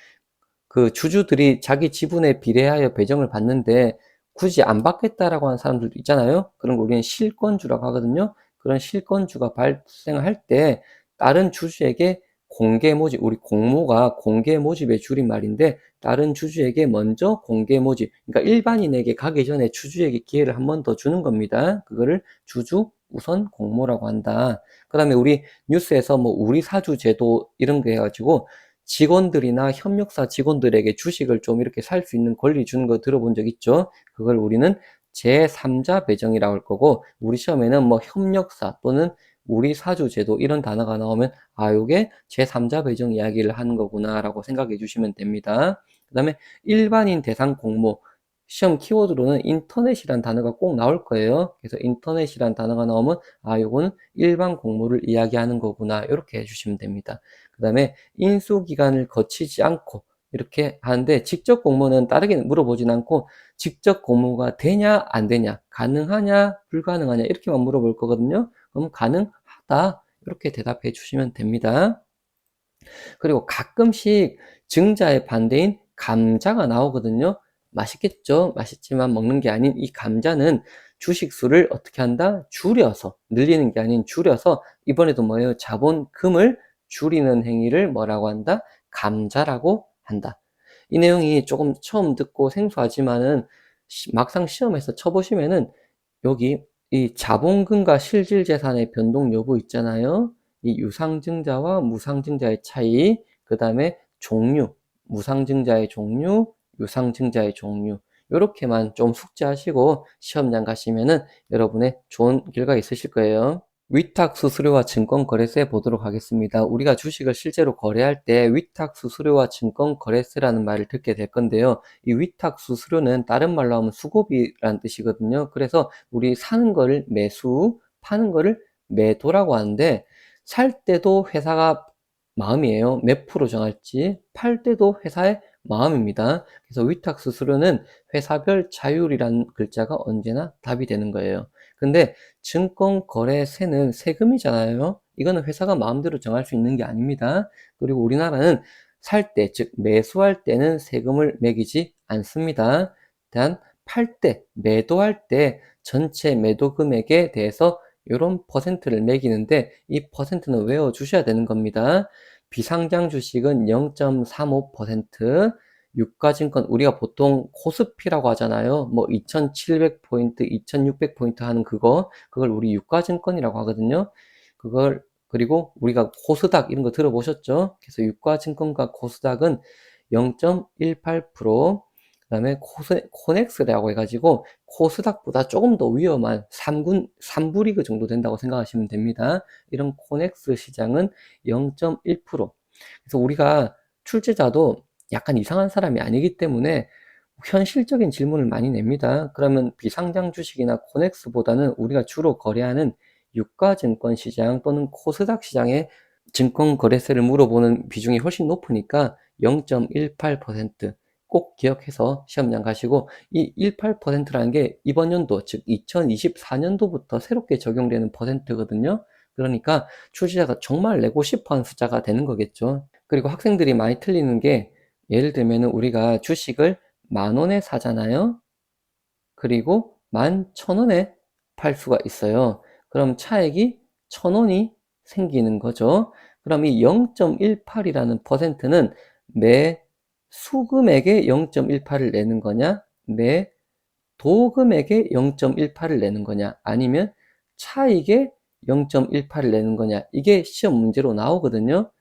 그 주주들이 자기 지분에 비례하여 배정을 받는데 굳이 안 받겠다라고 하는 사람들도 있잖아요. 그런 걸 우리는 실권주라고 하거든요. 그런 실권주가 발생할 때 다른 주주에게 공개 모집, 우리 공모가 공개 모집의 줄임말인데 다른 주주에게 먼저 공개 모집, 그러니까 일반인에게 가기 전에 주주에게 기회를 한 번 더 주는 겁니다. 그거를 주주 우선 공모라고 한다. 그 다음에 우리 뉴스에서 뭐 우리 사주 제도 이런 거 해가지고 직원들이나 협력사 직원들에게 주식을 좀 이렇게 살 수 있는 권리 주는 거 들어본 적 있죠? 그걸 우리는 제3자 배정이라고 할 거고, 우리 시험에는 뭐 협력사 또는 우리 사주 제도 이런 단어가 나오면, 아, 요게 제3자 배정 이야기를 하는 거구나라고 생각해 주시면 됩니다. 그 다음에 일반인 대상 공모, 시험 키워드로는 인터넷이란 단어가 꼭 나올 거예요. 그래서 인터넷이란 단어가 나오면, 아, 요거는 일반 공모를 이야기하는 거구나. 이렇게 해주시면 됩니다. 그 다음에 인수기간을 거치지 않고 이렇게 하는데 직접 공모는 다르게 물어보진 않고 직접 공모가 되냐 안 되냐 가능하냐 불가능하냐 이렇게만 물어볼 거거든요. 그럼 가능하다 이렇게 대답해 주시면 됩니다. 그리고 가끔씩 증자의 반대인 감자가 나오거든요. 맛있겠죠? 맛있지만 먹는 게 아닌 이 감자는 주식수를 어떻게 한다? 줄여서 늘리는 게 아닌 줄여서 이번에도 뭐예요? 자본금을 줄이는 행위를 뭐라고 한다? 감자라고 한다. 이 내용이 조금 처음 듣고 생소하지만은 막상 시험에서 쳐보시면은 여기 이 자본금과 실질 재산의 변동 여부 있잖아요. 이 유상증자와 무상증자의 차이, 그 다음에 종류, 무상증자의 종류, 유상증자의 종류, 요렇게만 좀 숙지하시고 시험장 가시면은 여러분의 좋은 결과 있으실 거예요. 위탁 수수료와 증권 거래세 보도록 하겠습니다. 우리가 주식을 실제로 거래할 때 위탁 수수료와 증권 거래세라는 말을 듣게 될 건데요. 이 위탁 수수료는 다른 말로 하면 수고비라는 뜻이거든요. 그래서 우리 사는 거를 매수, 파는 거를 매도라고 하는데, 살 때도 회사가 마음이에요. 몇 프로 정할지. 팔 때도 회사의 마음입니다. 그래서 위탁 수수료는 회사별 자율이라는 글자가 언제나 답이 되는 거예요. 근데 증권거래세는 세금이잖아요. 이거는 회사가 마음대로 정할 수 있는 게 아닙니다. 그리고 우리나라는 살 때, 즉 매수할 때는 세금을 매기지 않습니다. 단 팔 때, 매도할 때 전체 매도 금액에 대해서 이런 퍼센트를 매기는데, 이 퍼센트는 외워주셔야 되는 겁니다. 비상장 주식은 0.35%, 유가증권, 우리가 보통 코스피라고 하잖아요. 뭐 2700포인트, 2600포인트 하는 그걸 우리 유가증권이라고 하거든요. 그리고 우리가 코스닥 이런 거 들어보셨죠? 그래서 유가증권과 코스닥은 0.18%, 그다음에 코넥스라고 해가지고 코스닥보다 조금 더 위험한 3부 리그 정도 된다고 생각하시면 됩니다. 이런 코넥스 시장은 0.1%. 그래서 우리가 출제자도 약간 이상한 사람이 아니기 때문에 현실적인 질문을 많이 냅니다. 그러면 비상장 주식이나 코넥스보다는 우리가 주로 거래하는 유가증권 시장 또는 코스닥 시장의 증권 거래세를 물어보는 비중이 훨씬 높으니까 0.18%, 꼭 기억해서 시험장 가시고, 이 18%라는 게 이번 연도, 즉 2024년도부터 새롭게 적용되는 퍼센트거든요. 그러니까 출시자가 정말 내고 싶어 하는 숫자가 되는 거겠죠. 그리고 학생들이 많이 틀리는 게, 예를 들면 우리가 주식을 10,000원에 사잖아요. 그리고 11,000원에 팔 수가 있어요. 그럼 차액이 1,000원이 생기는 거죠. 그럼 이 0.18이라는 퍼센트는 매 수금액의 0.18을 내는 거냐, 매 도금액의 0.18을 내는 거냐, 아니면 차익의 0.18을 내는 거냐, 이게 시험 문제로 나오거든요.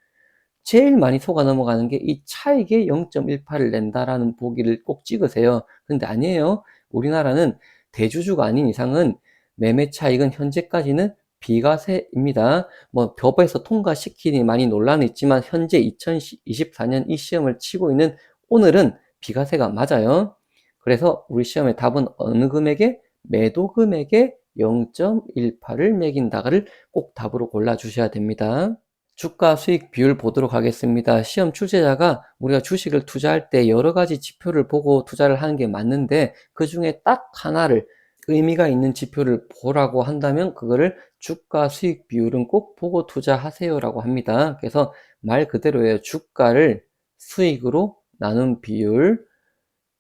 제일 많이 속아 넘어가는 게 이 차익의 0.18을 낸다라는 보기를 꼭 찍으세요. 근데 아니에요. 우리나라는 대주주가 아닌 이상은 매매 차익은 현재까지는 비과세입니다. 뭐 법에서 통과시키니 많이 논란이 있지만 현재 2024년 이 시험을 치고 있는 오늘은 비과세가 맞아요. 그래서 우리 시험의 답은 어느 금액에? 매도 금액에 0.18을 매긴다를 꼭 답으로 골라주셔야 됩니다. 주가 수익 비율 보도록 하겠습니다. 시험 출제자가 우리가 주식을 투자할 때 여러 가지 지표를 보고 투자를 하는 게 맞는데, 그 중에 딱 하나를, 의미가 있는 지표를 보라고 한다면 그거를 주가 수익 비율은 꼭 보고 투자하세요라고 합니다. 그래서 말 그대로예요. 주가를 수익으로 나눈 비율,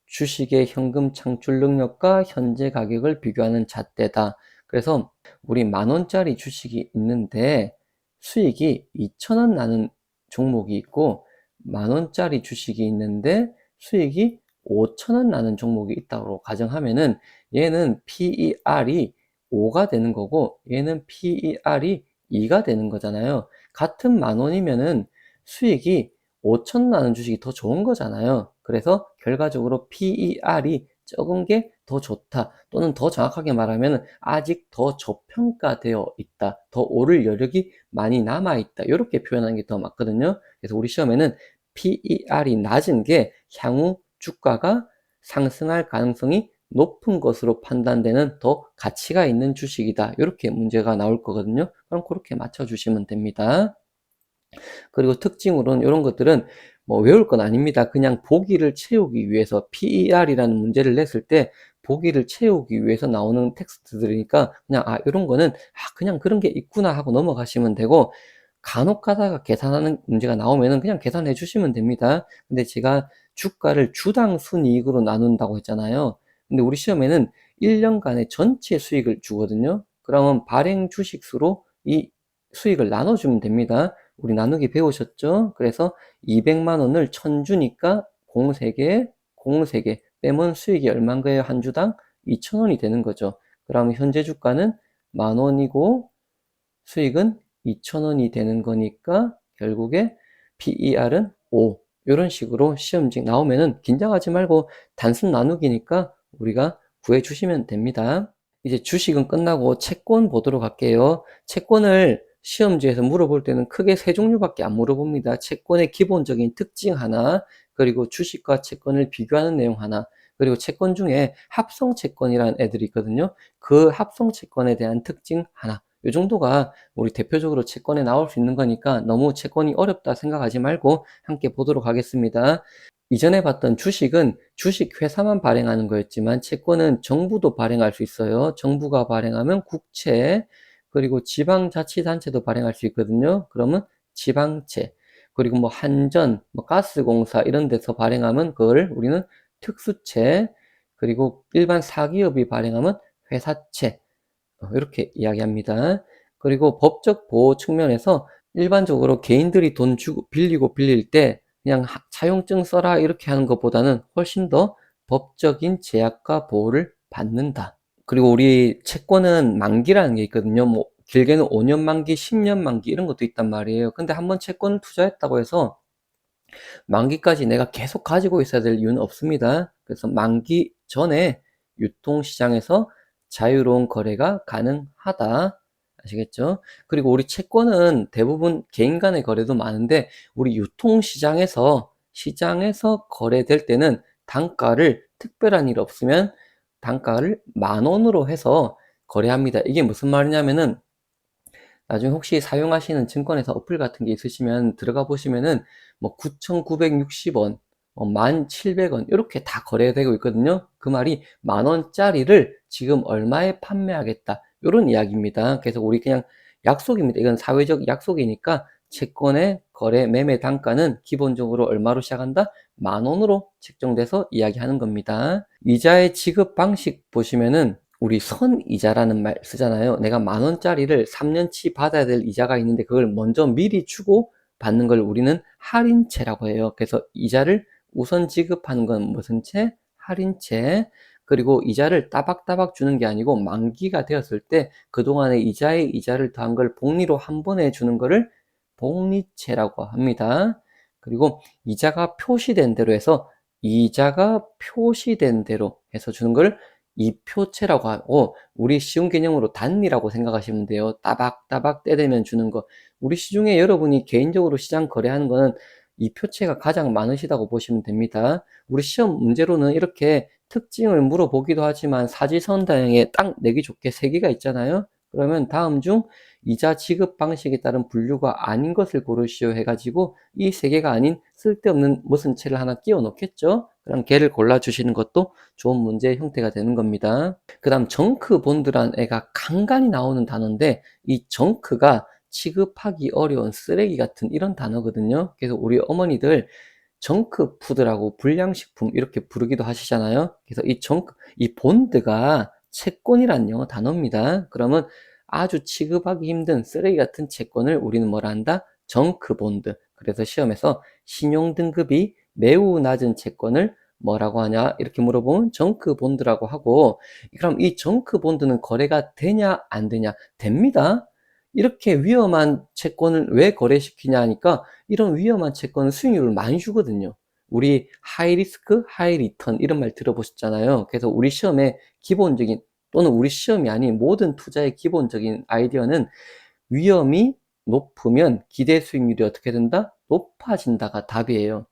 주식의 현금 창출 능력과 현재 가격을 비교하는 잣대다. 그래서 우리 10,000원짜리 주식이 있는데 수익이 2,000원 나는 종목이 있고, 10,000원짜리 주식이 있는데 수익이 5,000원 나는 종목이 있다고 가정하면은 얘는 PER이 5가 되는 거고 얘는 PER이 2가 되는 거잖아요. 같은 10,000원이면은 수익이 5,000 나는 주식이 더 좋은 거잖아요. 그래서 결과적으로 PER이 적은 게 더 좋다, 또는 더 정확하게 말하면 아직 더 저평가되어 있다, 더 오를 여력이 많이 남아 있다, 이렇게 표현하는 게 더 맞거든요. 그래서 우리 시험에는 PER이 낮은 게 향후 주가가 상승할 가능성이 높은 것으로 판단되는 더 가치가 있는 주식이다, 이렇게 문제가 나올 거거든요. 그럼 그렇게 맞춰주시면 됩니다. 그리고 특징으로는 이런 것들은 뭐 외울 건 아닙니다. 그냥 보기를 채우기 위해서 PER이라는 문제를 냈을 때 보기를 채우기 위해서 나오는 텍스트들이니까 그냥 이런 거는 그냥 그런 게 있구나 하고 넘어가시면 되고, 간혹 가다가 계산하는 문제가 나오면은 그냥 계산해 주시면 됩니다. 근데 제가 주가를 주당 순이익으로 나눈다고 했잖아요. 근데 우리 시험에는 1년간의 전체 수익을 주거든요. 그러면 발행 주식 수로 이 수익을 나눠주면 됩니다. 우리 나누기 배우셨죠? 그래서 200만 원을 1,000 주니까 공 3개, 공 3개 빼면 수익이 얼마인 거예요? 한 주당 2,000원이 되는 거죠. 그러면 현재 주가는 10,000원이고 수익은 2,000원이 되는 거니까 결국에 PER은 5. 이런 식으로 시험지 나오면은 긴장하지 말고 단순 나누기니까 우리가 구해주시면 됩니다. 이제 주식은 끝나고 채권 보도록 할게요. 채권을 시험지에서 물어볼 때는 크게 세 종류밖에 안 물어봅니다. 채권의 기본적인 특징 하나, 그리고 주식과 채권을 비교하는 내용 하나, 그리고 채권 중에 합성 채권이라는 애들이 있거든요. 그 합성 채권에 대한 특징 하나. 이 정도가 우리 대표적으로 채권에 나올 수 있는 거니까 너무 채권이 어렵다 생각하지 말고 함께 보도록 하겠습니다. 이전에 봤던 주식은 주식회사만 발행하는 거였지만 채권은 정부도 발행할 수 있어요. 정부가 발행하면 국채, 그리고 지방자치단체도 발행할 수 있거든요. 그러면 지방채, 그리고 뭐 한전, 뭐 가스공사 이런 데서 발행하면 그걸 우리는 특수채, 그리고 일반 사기업이 발행하면 회사채, 이렇게 이야기합니다. 그리고 법적 보호 측면에서 일반적으로 개인들이 돈 주고 빌리고 빌릴 때 그냥 차용증 써라 이렇게 하는 것보다는 훨씬 더 법적인 제약과 보호를 받는다. 그리고 우리 채권은 만기라는 게 있거든요. 뭐 길게는 5년 만기, 10년 만기 이런 것도 있단 말이에요. 근데 한번 채권을 투자했다고 해서 만기까지 내가 계속 가지고 있어야 될 이유는 없습니다. 그래서 만기 전에 유통시장에서 자유로운 거래가 가능하다. 아시겠죠? 그리고 우리 채권은 대부분 개인 간의 거래도 많은데 우리 시장에서 거래될 때는 단가를 특별한 일 없으면 단가를 10,000원으로 해서 거래합니다. 이게 무슨 말이냐면은 나중에 혹시 사용하시는 증권회사 어플 같은 게 있으시면 들어가 보시면은 뭐 9,960원, 1,700원 이렇게 다 거래되고 있거든요. 그 말이 10,000원짜리를 지금 얼마에 판매하겠다 이런 이야기입니다. 그래서 우리 그냥 약속입니다. 이건 사회적 약속이니까 채권의 거래 매매 단가는 기본적으로 얼마로 시작한다? 10,000원으로 책정돼서 이야기하는 겁니다. 이자의 지급 방식 보시면은 우리 선이자라는 말 쓰잖아요. 내가 10,000원짜리를 3년치 받아야 될 이자가 있는데 그걸 먼저 미리 주고 받는 걸 우리는 할인채라고 해요. 그래서 이자를 우선 지급하는 건 무슨 채? 할인채. 그리고 이자를 따박따박 주는 게 아니고 만기가 되었을 때 그동안의 이자에 이자를 더한 걸 복리로 한 번에 주는 거를 복리채라고 합니다. 그리고 이자가 표시된 대로 해서 주는 걸 이표채라고 하고, 우리 쉬운 개념으로 단리라고 생각하시면 돼요. 따박따박 떼대면 주는 거. 우리 시중에 여러분이 개인적으로 시장 거래하는 거는 이표채가 가장 많으시다고 보시면 됩니다. 우리 시험 문제로는 이렇게 특징을 물어보기도 하지만 사지선다형에 딱 내기 좋게 3개가 있잖아요. 그러면 다음 중 이자 지급 방식에 따른 분류가 아닌 것을 고르시오 해가지고 이 3개가 아닌 쓸데없는 무슨 채를 하나 끼워 넣겠죠. 그럼 걔를 골라주시는 것도 좋은 문제의 형태가 되는 겁니다. 그 다음 정크 본드란 애가 간간히 나오는 단어인데 이 정크가 취급하기 어려운 쓰레기 같은 이런 단어거든요. 그래서 우리 어머니들 정크푸드라고 불량식품 이렇게 부르기도 하시잖아요. 그래서 이 본드가 채권이란 영어 단어입니다. 그러면 아주 취급하기 힘든 쓰레기 같은 채권을 우리는 뭐라 한다? 정크본드. 그래서 시험에서 신용등급이 매우 낮은 채권을 뭐라고 하냐? 이렇게 물어보면 정크본드라고 하고, 그럼 이 정크본드는 거래가 되냐, 안 되냐? 됩니다. 이렇게 위험한 채권을 왜 거래시키냐 하니까 이런 위험한 채권은 수익률을 많이 주거든요. 우리 하이 리스크, 하이 리턴 이런 말 들어보셨잖아요. 그래서 우리 시험에 기본적인 또는 우리 시험이 아닌 모든 투자의 기본적인 아이디어는 위험이 높으면 기대 수익률이 어떻게 된다? 높아진다가 답이에요.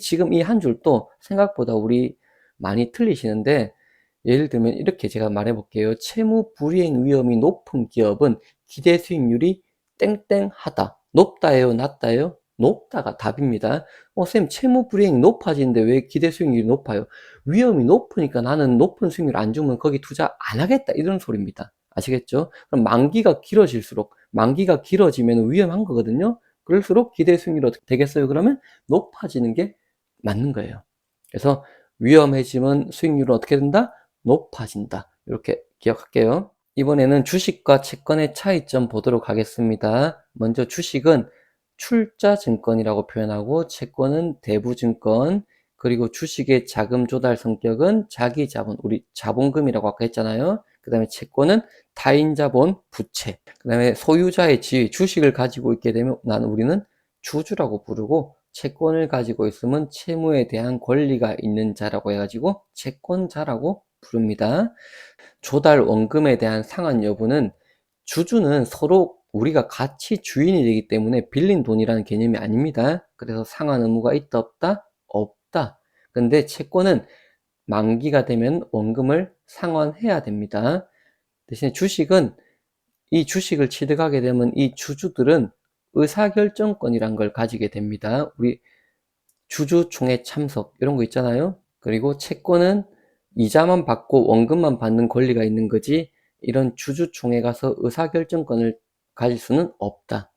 지금 이 한 줄도 생각보다 우리 많이 틀리시는데, 예를 들면 이렇게 제가 말해 볼게요. 채무 불이행 위험이 높은 기업은 기대 수익률이 땡땡하다. 높다예요, 낮다예요? 높다가 답입니다. 선생님, 채무 불이행이 높아지는데 왜 기대 수익률이 높아요? 위험이 높으니까 나는 높은 수익률 안 주면 거기 투자 안 하겠다. 이런 소리입니다. 아시겠죠? 그럼 만기가 길어지면 위험한 거거든요. 그럴수록 기대 수익률이 어떻게 되겠어요? 그러면 높아지는 게 맞는 거예요. 그래서 위험해지면 수익률은 어떻게 된다? 높아진다. 이렇게 기억할게요. 이번에는 주식과 채권의 차이점 보도록 하겠습니다. 먼저 주식은 출자증권이라고 표현하고 채권은 대부증권, 그리고 주식의 자금 조달 성격은 자기자본, 우리 자본금이라고 아까 했잖아요. 그 다음에 채권은 타인자본, 부채, 그 다음에 소유자의 지위, 주식을 가지고 있게 되면 우리는 주주라고 부르고, 채권을 가지고 있으면 채무에 대한 권리가 있는 자라고 해가지고 채권자라고 부릅니다. 조달 원금에 대한 상환 여부는, 주주는 서로 우리가 같이 주인이 되기 때문에 빌린 돈이라는 개념이 아닙니다. 그래서 상환 의무가 있다 없다? 없다. 근데 채권은 만기가 되면 원금을 상환해야 됩니다. 대신에 주식은, 이 주식을 취득하게 되면 이 주주들은 의사결정권이란 걸 가지게 됩니다. 우리 주주총회 참석 이런 거 있잖아요. 그리고 채권은 이자만 받고 원금만 받는 권리가 있는 거지, 이런 주주총회 가서 의사결정권을 가질 수는 없다.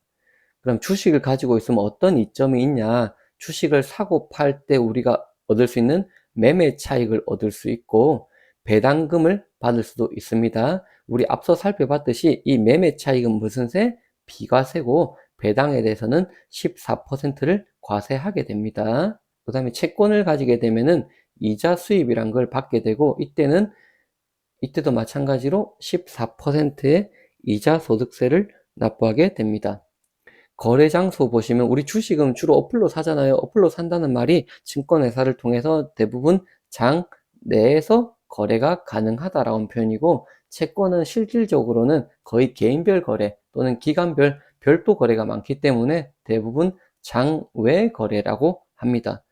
그럼 주식을 가지고 있으면 어떤 이점이 있냐? 주식을 사고 팔 때 우리가 얻을 수 있는 매매 차익을 얻을 수 있고, 배당금을 받을 수도 있습니다. 우리 앞서 살펴봤듯이 이 매매 차익은 무슨 세? 비과세고, 배당에 대해서는 14%를 과세하게 됩니다. 그 다음에 채권을 가지게 되면은 이자 수입이란 걸 받게 되고, 이때도 마찬가지로 14%의 이자 소득세를 납부하게 됩니다. 거래 장소 보시면, 우리 주식은 주로 어플로 사잖아요. 어플로 산다는 말이 증권회사를 통해서 대부분 장 내에서 거래가 가능하다라는 표현이고, 채권은 실질적으로는 거의 개인별 거래 또는 기관별 별도 거래가 많기 때문에 대부분 장 외 거래라고 합니다.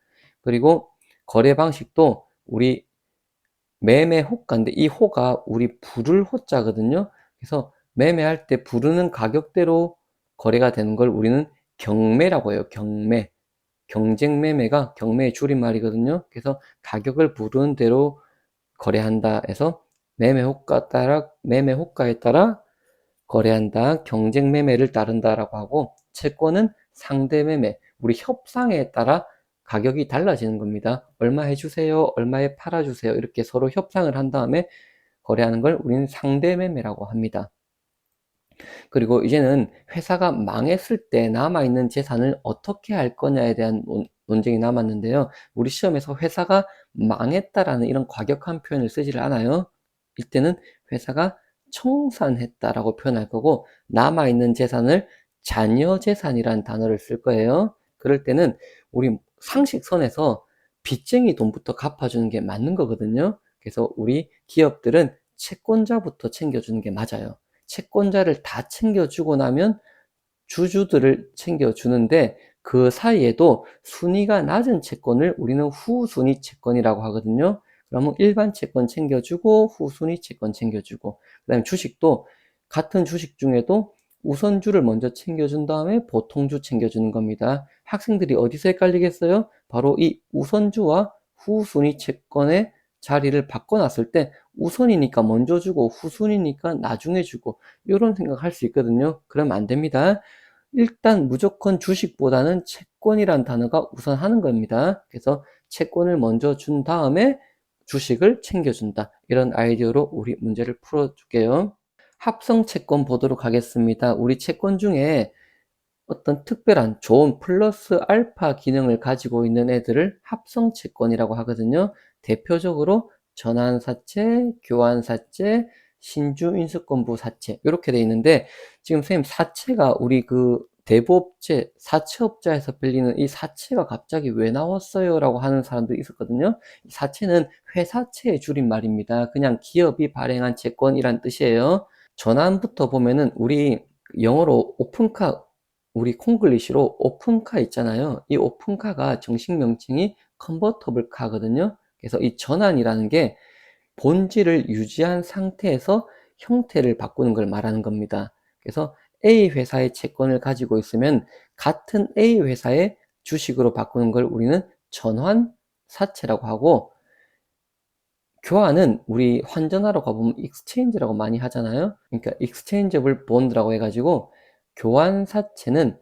그리고 거래 방식도 우리 매매 호가인데, 이 호가 우리 부를 호자거든요. 그래서 매매할 때 부르는 가격대로 거래가 되는 걸 우리는 경매라고 해요. 경매. 경쟁 매매가 경매의 줄임말이거든요. 그래서 가격을 부르는 대로 거래한다 해서 매매 호가에 따라 거래한다, 경쟁 매매를 따른다라고 하고, 채권은 상대 매매, 우리 협상에 따라 가격이 달라지는 겁니다. 얼마 해주세요, 얼마에 팔아주세요, 이렇게 서로 협상을 한 다음에 거래하는 걸 우리는 상대 매매라고 합니다. 그리고 이제는 회사가 망했을 때 남아있는 재산을 어떻게 할 거냐에 대한 논쟁이 남았는데요. 우리 시험에서 회사가 망했다라는 이런 과격한 표현을 쓰지를 않아요. 이때는 회사가 청산했다라고 표현할 거고, 남아있는 재산을 잔여재산이라는 단어를 쓸 거예요. 그럴 때는 우리 상식선에서 빚쟁이 돈부터 갚아주는 게 맞는 거거든요. 그래서 우리 기업들은 채권자부터 챙겨주는 게 맞아요. 채권자를 다 챙겨주고 나면 주주들을 챙겨주는데, 그 사이에도 순위가 낮은 채권을 우리는 후순위 채권이라고 하거든요. 그러면 일반 채권 챙겨주고 후순위 채권 챙겨주고, 그 다음에 주식도 같은 주식 중에도 우선주를 먼저 챙겨준 다음에 보통주 챙겨주는 겁니다. 학생들이 어디서 헷갈리겠어요? 바로 이 우선주와 후순위 채권의 자리를 바꿔놨을 때 우선이니까 먼저 주고 후순이니까 나중에 주고, 이런 생각할 수 있거든요. 그러면 안 됩니다. 일단 무조건 주식보다는 채권이란 단어가 우선하는 겁니다. 그래서 채권을 먼저 준 다음에 주식을 챙겨준다, 이런 아이디어로 우리 문제를 풀어줄게요. 합성 채권 보도록 하겠습니다. 우리 채권 중에 어떤 특별한 좋은 플러스 알파 기능을 가지고 있는 애들을 합성 채권이라고 하거든요. 대표적으로 전환사채, 교환사채, 신주인수권부 사채, 이렇게 돼 있는데, 지금 선생님 사채가 우리 그 대부업체, 사채업자에서 빌리는 이 사채가 갑자기 왜 나왔어요? 라고 하는 사람도 있었거든요. 이 사채는 회사채의 줄임말입니다. 그냥 기업이 발행한 채권이란 뜻이에요. 전환부터 보면은 우리 영어로 오픈카, 우리 콩글리시로 오픈카 있잖아요. 이 오픈카가 정식 명칭이 컨버터블 카거든요. 그래서 이 전환이라는 게 본질을 유지한 상태에서 형태를 바꾸는 걸 말하는 겁니다. 그래서 A 회사의 채권을 가지고 있으면 같은 A 회사의 주식으로 바꾸는 걸 우리는 전환 사채라고 하고, 교환은 우리 환전하러 가보면 익스체인지라고 많이 하잖아요. 그러니까 익스체인저블 본드라고 해가지고, 교환 사채는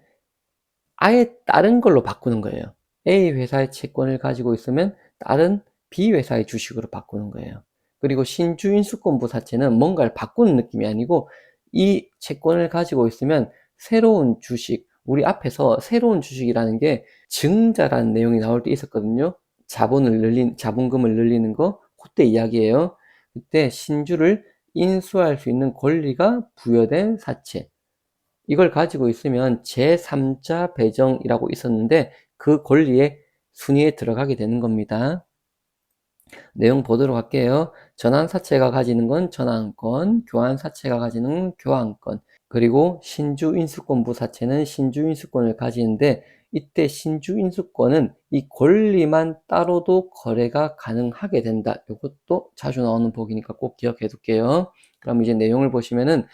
아예 다른 걸로 바꾸는 거예요. A 회사의 채권을 가지고 있으면 다른 B 회사의 주식으로 바꾸는 거예요. 그리고 신주인수권부 사채는 뭔가를 바꾸는 느낌이 아니고, 이 채권을 가지고 있으면 새로운 주식, 우리 앞에서 새로운 주식이라는 게 증자라는 내용이 나올 때 있었거든요. 자본금을 늘리는 거, 그때 이야기예요. 그때 신주를 인수할 수 있는 권리가 부여된 사채. 이걸 가지고 있으면 제3자 배정이라고 있었는데 그 권리의 순위에 들어가게 되는 겁니다. 내용 보도록 할게요. 전환사채가 가지는 건 전환권, 교환사채가 가지는 교환권, 그리고 신주인수권부 사채는 신주인수권을 가지는데 이때 신주인수권은 이 권리만 따로도 거래가 가능하게 된다. 이것도 자주 나오는 보기니까 꼭 기억해 둘게요. 그럼 이제 내용을 보시면은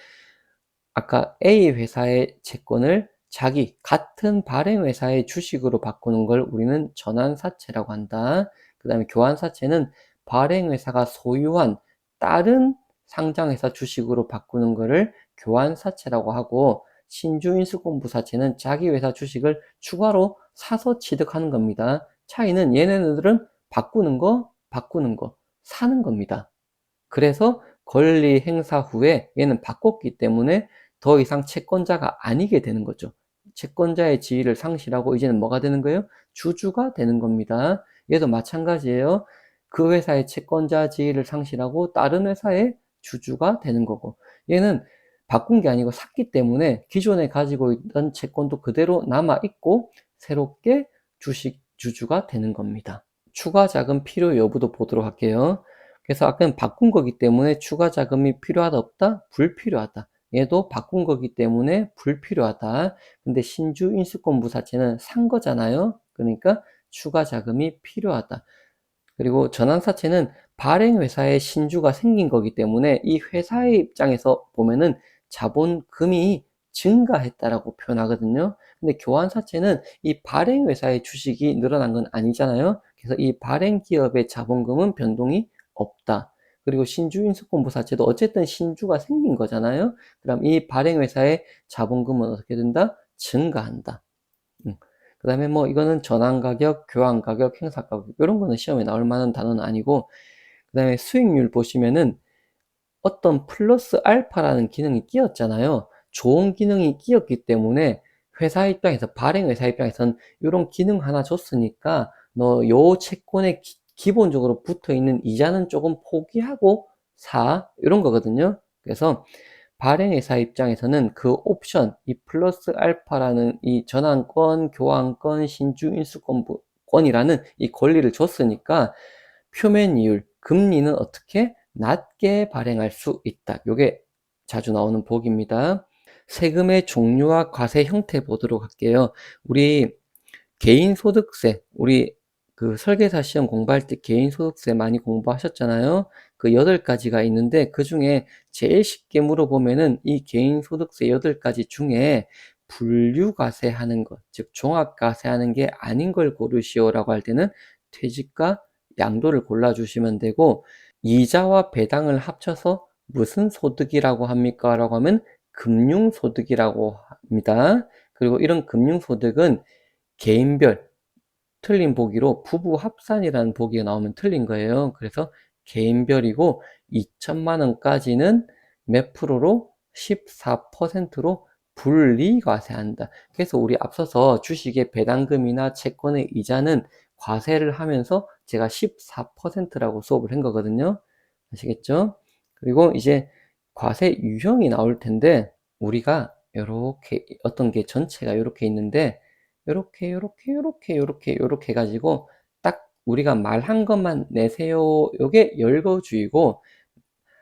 아까 A 회사의 채권을 자기 같은 발행회사의 주식으로 바꾸는 걸 우리는 전환사채라고 한다. 그 다음에 교환사채는 발행회사가 소유한 다른 상장회사 주식으로 바꾸는 거를 교환사채라고 하고, 신주인수권부사채는 자기 회사 주식을 추가로 사서 취득하는 겁니다. 차이는 얘네들은 바꾸는 거, 사는 겁니다. 그래서 권리 행사 후에 얘는 바꿨기 때문에 더 이상 채권자가 아니게 되는 거죠. 채권자의 지위를 상실하고 이제는 뭐가 되는 거예요? 주주가 되는 겁니다. 얘도 마찬가지예요. 그 회사의 채권자 지위를 상실하고 다른 회사의 주주가 되는 거고, 얘는 바꾼 게 아니고 샀기 때문에 기존에 가지고 있던 채권도 그대로 남아있고 새롭게 주주가 되는 겁니다. 추가 자금 필요 여부도 보도록 할게요. 그래서 아까는 바꾼 거기 때문에 추가 자금이 필요하다 없다? 불필요하다. 얘도 바꾼 거기 때문에 불필요하다. 근데 신주 인수권부 사채는 산 거잖아요. 그러니까 추가 자금이 필요하다. 그리고 전환사채는 발행회사의 신주가 생긴 거기 때문에 이 회사의 입장에서 보면은 자본금이 증가했다라고 표현하거든요. 근데 교환사채는 이 발행회사의 주식이 늘어난 건 아니잖아요. 그래서 이 발행기업의 자본금은 변동이 없다. 그리고 신주인수권부사채도 어쨌든 신주가 생긴 거잖아요. 그럼 이 발행회사의 자본금은 어떻게 된다? 증가한다. 그 다음에 뭐 이거는 전환가격, 교환가격, 행사가격 이런 거는 시험에 나올 만한 단어는 아니고, 그 다음에 수익률 보시면은 어떤 플러스 알파라는 기능이 끼었잖아요. 좋은 기능이 끼었기 때문에 회사 입장에서, 발행회사 입장에서는 이런 기능 하나 줬으니까 너 요 채권에 기본적으로 붙어있는 이자는 조금 포기하고 사, 이런 거거든요. 그래서 발행회사 입장에서는 그 옵션, 이 플러스 알파라는 이 전환권, 교환권, 신주인수권이라는 이 권리를 줬으니까 표면이율, 금리는 어떻게 낮게 발행할 수 있다. 요게 자주 나오는 복입니다. 세금의 종류와 과세 형태 보도록 할게요. 우리 개인소득세, 우리 그 설계사 시험 공부할 때 개인소득세 많이 공부하셨잖아요. 그 8가지가 있는데 그 중에 제일 쉽게 물어보면은 이 개인소득세 8가지 중에 분류과세 하는 것, 즉 종합과세 하는 게 아닌 걸 고르시오라고 할 때는 퇴직과 양도를 골라주시면 되고, 이자와 배당을 합쳐서 무슨 소득이라고 합니까? 라고 하면 금융소득이라고 합니다. 그리고 이런 금융소득은 개인별, 틀린 보기로 부부 합산이라는 보기가 나오면 틀린 거예요. 그래서 개인별이고 2천만 원까지는 몇 프로로? 14%로 분리과세한다. 그래서 우리 앞서서 주식의 배당금이나 채권의 이자는 과세를 하면서 제가 14%라고 수업을 한 거거든요. 아시겠죠? 그리고 이제 과세 유형이 나올 텐데, 우리가 이렇게 어떤 게 전체가 이렇게 있는데 요렇게 해가지고 딱 우리가 말한 것만 내세요. 요게 열거주의고,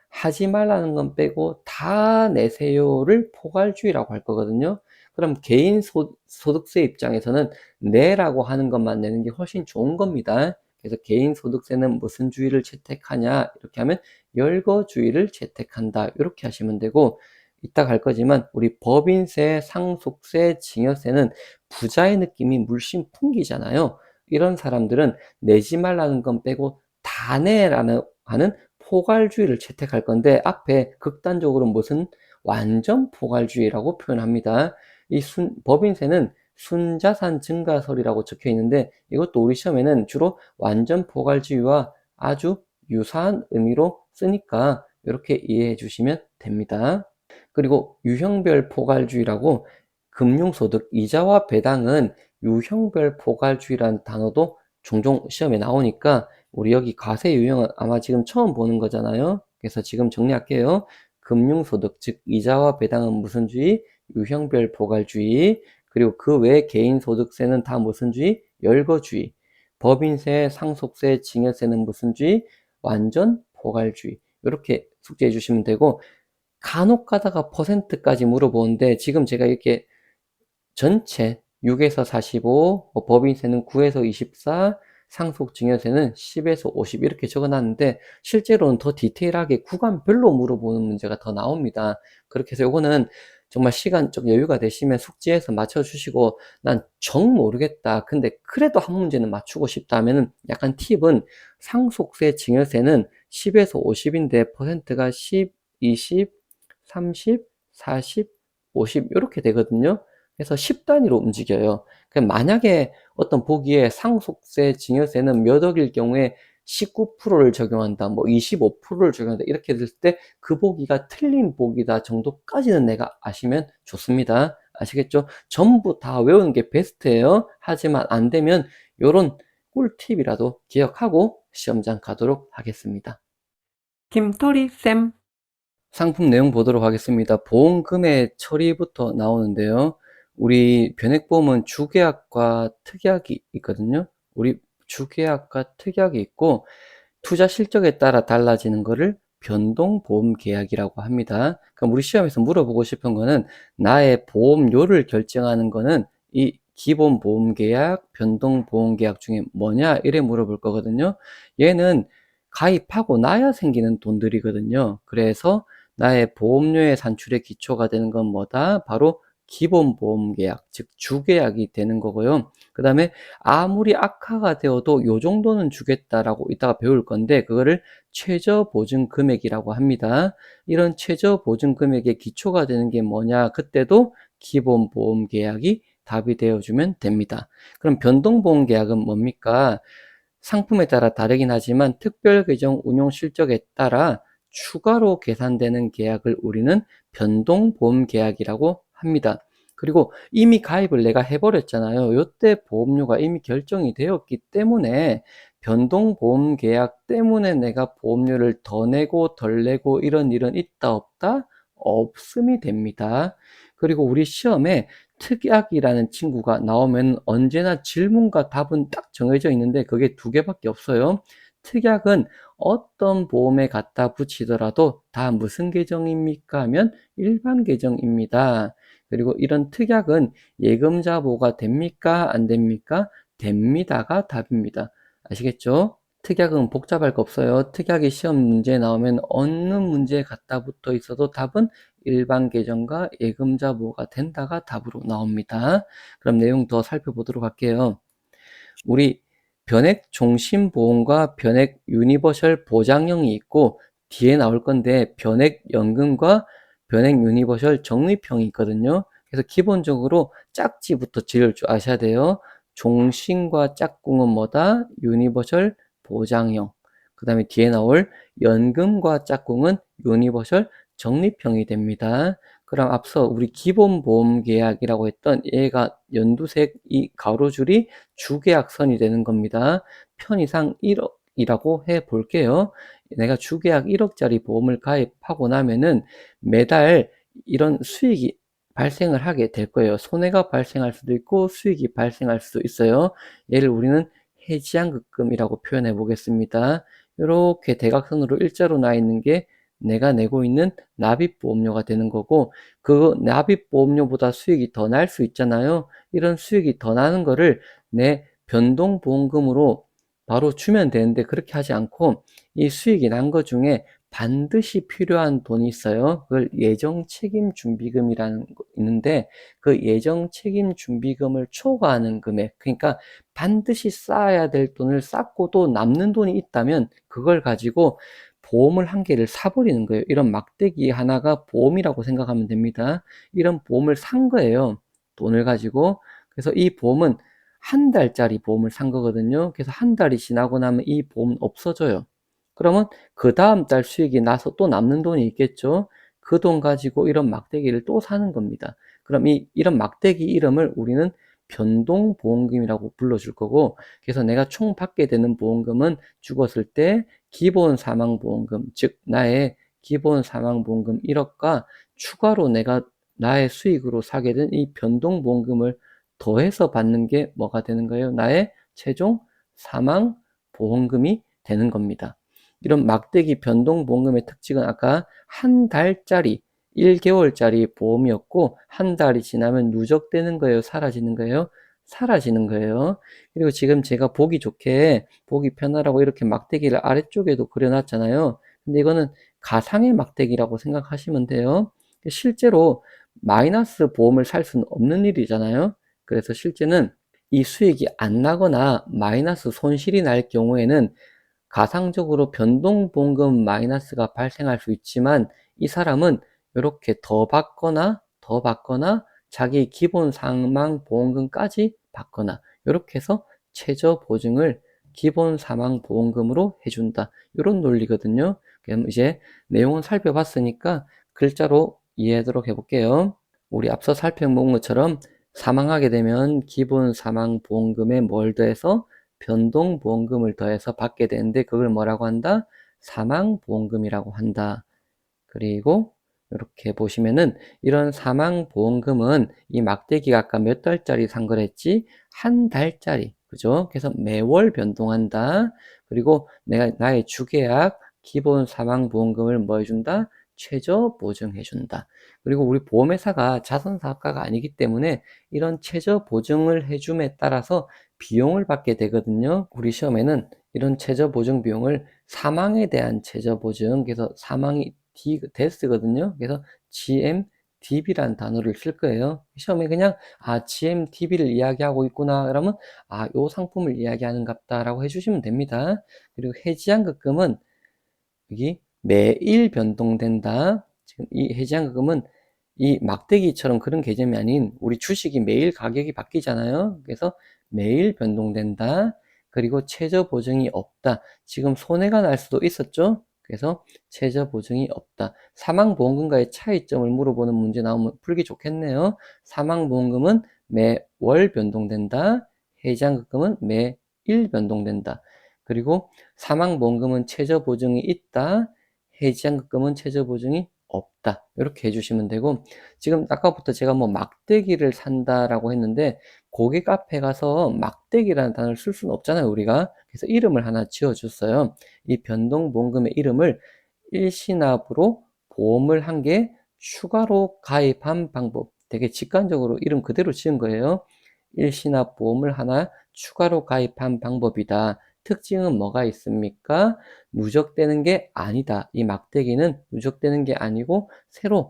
하지 말라는 건 빼고 다 내세요를 포괄주의라고 할 거거든요. 그럼 개인 소득세 입장에서는 내라고 하는 것만 내는 게 훨씬 좋은 겁니다. 그래서 개인 소득세는 무슨 주의를 채택하냐, 이렇게 하면 열거주의를 채택한다, 이렇게 하시면 되고, 이따 갈 거지만 우리 법인세, 상속세, 증여세는 부자의 느낌이 물씬 풍기잖아요. 이런 사람들은 내지 말라는 건 빼고 다 내라는 하는 포괄주의를 채택할 건데, 앞에 극단적으로 무슨 완전 포괄주의라고 표현합니다. 이 법인세는 순자산 증가설이라고 적혀 있는데, 이것도 우리 시험에는 주로 완전 포괄주의와 아주 유사한 의미로 쓰니까 이렇게 이해해 주시면 됩니다. 그리고 유형별 포괄주의라고, 금융소득, 이자와 배당은 유형별 포괄주의라는 단어도 종종 시험에 나오니까 우리 여기 과세 유형은 아마 지금 처음 보는 거잖아요. 그래서 지금 정리할게요. 금융소득, 즉 이자와 배당은 무슨 주의? 유형별 포괄주의. 그리고 그 외 개인소득세는 다 무슨 주의? 열거주의. 법인세, 상속세, 증여세는 무슨 주의? 완전 포괄주의. 이렇게 숙제해 주시면 되고, 간혹 가다가 퍼센트까지 물어보는데 지금 제가 이렇게 전체 6에서 45, 법인세는 9에서 24, 상속증여세는 10에서 50 이렇게 적어놨는데 실제로는 더 디테일하게 구간별로 물어보는 문제가 더 나옵니다. 그렇게 해서 요거는 정말 시간적 여유가 되시면 숙지해서 맞춰주시고 난 정 모르겠다. 근데 그래도 한 문제는 맞추고 싶다 하면은 약간 팁은 상속세, 증여세는 10에서 50인데 퍼센트가 10, 20, 30, 40, 50 이렇게 되거든요. 그래서 10단위로 움직여요. 만약에 어떤 보기에 상속세, 증여세는 몇 억일 경우에 19%를 적용한다, 뭐 25%를 적용한다, 이렇게 됐을 때 그 보기가 틀린 보기다 정도까지는 내가 아시면 좋습니다. 아시겠죠? 전부 다 외우는 게 베스트예요. 하지만 안 되면 요런 꿀팁이라도 기억하고 시험장 가도록 하겠습니다. 김토리쌤. 상품 내용 보도록 하겠습니다. 보험금의 처리부터 나오는데요. 우리 변액보험은 주계약과 특약이 있거든요. 우리 주계약과 특약이 있고 투자 실적에 따라 달라지는 거를 변동보험 계약이라고 합니다. 그럼 우리 시험에서 물어보고 싶은 거는 나의 보험료를 결정하는 거는 이 기본 보험 계약, 변동 보험 계약 중에 뭐냐 이래 물어볼 거거든요. 얘는 가입하고 나야 생기는 돈들이거든요. 그래서 나의 보험료의 산출의 기초가 되는 건 뭐다? 바로 기본 보험 계약, 즉 주계약이 되는 거고요. 그 다음에 아무리 악화가 되어도 요 정도는 주겠다라고 이따가 배울 건데 그거를 최저 보증 금액이라고 합니다. 이런 최저 보증 금액의 기초가 되는 게 뭐냐? 그때도 기본 보험 계약이 답이 되어주면 됩니다. 그럼 변동보험 계약은 뭡니까? 상품에 따라 다르긴 하지만 특별 계정 운용 실적에 따라 추가로 계산되는 계약을 우리는 변동보험 계약이라고 합니다. 그리고 이미 가입을 내가 해버렸잖아요. 요때 보험료가 이미 결정이 되었기 때문에 변동보험 계약 때문에 내가 보험료를 더 내고 덜 내고 이런 일은 있다 없다? 없음이 됩니다. 그리고 우리 시험에 특약이라는 친구가 나오면 언제나 질문과 답은 딱 정해져 있는데 그게 두 개밖에 없어요. 특약은 어떤 보험에 갖다 붙이더라도 다 무슨 계정입니까? 하면 일반 계정입니다. 그리고 이런 특약은 예금자 보호가 됩니까? 안 됩니까? 됩니다가 답입니다. 아시겠죠? 특약은 복잡할 거 없어요. 특약이 시험 문제에 나오면 어느 문제에 갖다 붙어 있어도 답은 일반 계정과 예금자 보호가 된다가 답으로 나옵니다. 그럼 내용 더 살펴보도록 할게요. 우리 변액 종신보험과 변액 유니버셜 보장형이 있고 뒤에 나올 건데 변액 연금과 변액 유니버셜 적립형이 있거든요. 그래서 기본적으로 짝지부터 지을 줄 아셔야 돼요. 종신과 짝꿍은 뭐다? 유니버셜 보장형. 그 다음에 뒤에 나올 연금과 짝꿍은 유니버셜 적립형이 됩니다. 그럼 앞서 우리 기본보험계약이라고 했던 얘가 연두색 이 가로줄이 주계약선이 되는 겁니다. 편의상 1억이라고 해 볼게요. 내가 주계약 1억짜리 보험을 가입하고 나면은 매달 이런 수익이 발생을 하게 될 거예요. 손해가 발생할 수도 있고 수익이 발생할 수도 있어요. 얘를 우리는 해지한급금이라고 표현해 보겠습니다. 이렇게 대각선으로 일자로 나 있는 게 내가 내고 있는 납입보험료가 되는 거고 그 납입보험료보다 수익이 더 날 수 있잖아요. 이런 수익이 더 나는 거를 내 변동보험금으로 바로 주면 되는데 그렇게 하지 않고 이 수익이 난 것 중에 반드시 필요한 돈이 있어요. 그걸 예정책임준비금이라는 거 있는데 그 예정책임준비금을 초과하는 금액, 그러니까 반드시 쌓아야 될 돈을 쌓고도 남는 돈이 있다면 그걸 가지고 보험을 한 개를 사버리는 거예요. 이런 막대기 하나가 보험이라고 생각하면 됩니다. 이런 보험을 산 거예요. 돈을 가지고. 그래서 이 보험은 한 달짜리 보험을 산 거거든요. 그래서 한 달이 지나고 나면 이 보험은 없어져요. 그러면 그 다음 달 수익이 나서 또 남는 돈이 있겠죠. 그 돈 가지고 이런 막대기를 또 사는 겁니다. 그럼 이런 막대기 이름을 우리는 변동보험금이라고 불러줄 거고, 그래서 내가 총 받게 되는 보험금은 죽었을 때 기본 사망보험금, 즉 나의 기본 사망보험금 1억과 추가로 내가 나의 수익으로 사게 된 이 변동보험금을 더해서 받는 게 뭐가 되는 거예요? 나의 최종 사망보험금이 되는 겁니다. 이런 막대기 변동보험금의 특징은 아까 한 달짜리 1개월짜리 보험이었고 한 달이 지나면 누적되는 거예요? 사라지는 거예요? 사라지는 거예요. 그리고 지금 제가 보기 좋게 보기 편하라고 이렇게 막대기를 아래쪽에도 그려놨잖아요. 근데 이거는 가상의 막대기라고 생각하시면 돼요. 실제로 마이너스 보험을 살 수는 없는 일이잖아요. 그래서 실제는 이 수익이 안 나거나 마이너스 손실이 날 경우에는 가상적으로 변동보험금 마이너스가 발생할 수 있지만 이 사람은 이렇게 더 받거나 자기 기본 사망보험금까지 받거나 이렇게 해서 최저 보증을 기본 사망보험금으로 해준다. 이런 논리거든요. 그럼 이제 내용은 살펴봤으니까 글자로 이해하도록 해볼게요. 우리 앞서 살펴본 것처럼 사망하게 되면 기본 사망보험금에 뭘 더해서 변동보험금을 더해서 받게 되는데 그걸 뭐라고 한다? 사망보험금이라고 한다. 그리고 이렇게 보시면은 이런 사망보험금은 이 막대기가 아까 몇 달짜리 산 거랬지? 한 달짜리. 그죠? 그래서 매월 변동한다. 그리고 내가 나의 주계약 기본 사망보험금을 뭐 해준다? 최저 보증해준다. 그리고 우리 보험회사가 자선사업가가 아니기 때문에 이런 최저 보증을 해줌에 따라서 비용을 받게 되거든요. 우리 시험에는 이런 최저 보증 비용을 사망에 대한 최저 보증, 그래서 사망이 데스거든요. 그래서 GMDB라는 단어를 쓸 거예요. 시험에 그냥 GMDB를 이야기하고 있구나 그러면 요 상품을 이야기하는갑다라고 해주시면 됩니다. 그리고 해지한급금은 여기 매일 변동된다. 지금 이 해지한급금은 이 막대기처럼 그런 개념이 아닌 우리 주식이 매일 가격이 바뀌잖아요. 그래서 매일 변동된다. 그리고 최저 보증이 없다. 지금 손해가 날 수도 있었죠. 그래서 최저 보증이 없다. 사망보험금과의 차이점을 물어보는 문제 나오면 풀기 좋겠네요. 사망보험금은 매월 변동된다. 해지한급금은 매일 변동된다. 그리고 사망보험금은 최저 보증이 있다. 해지한급금은 최저 보증이 없다. 이렇게 해주시면 되고, 지금 아까부터 제가 뭐 막대기를 산다라고 했는데 고객 앞에 가서 막대기라는 단어를 쓸 수는 없잖아요, 우리가. 그래서 이름을 하나 지어줬어요. 이 변동보험금의 이름을 일시납으로 보험을 한 개 추가로 가입한 방법. 되게 직관적으로 이름 그대로 지은 거예요. 일시납 보험을 하나 추가로 가입한 방법이다. 특징은 뭐가 있습니까? 누적되는 게 아니다. 이 막대기는 누적되는 게 아니고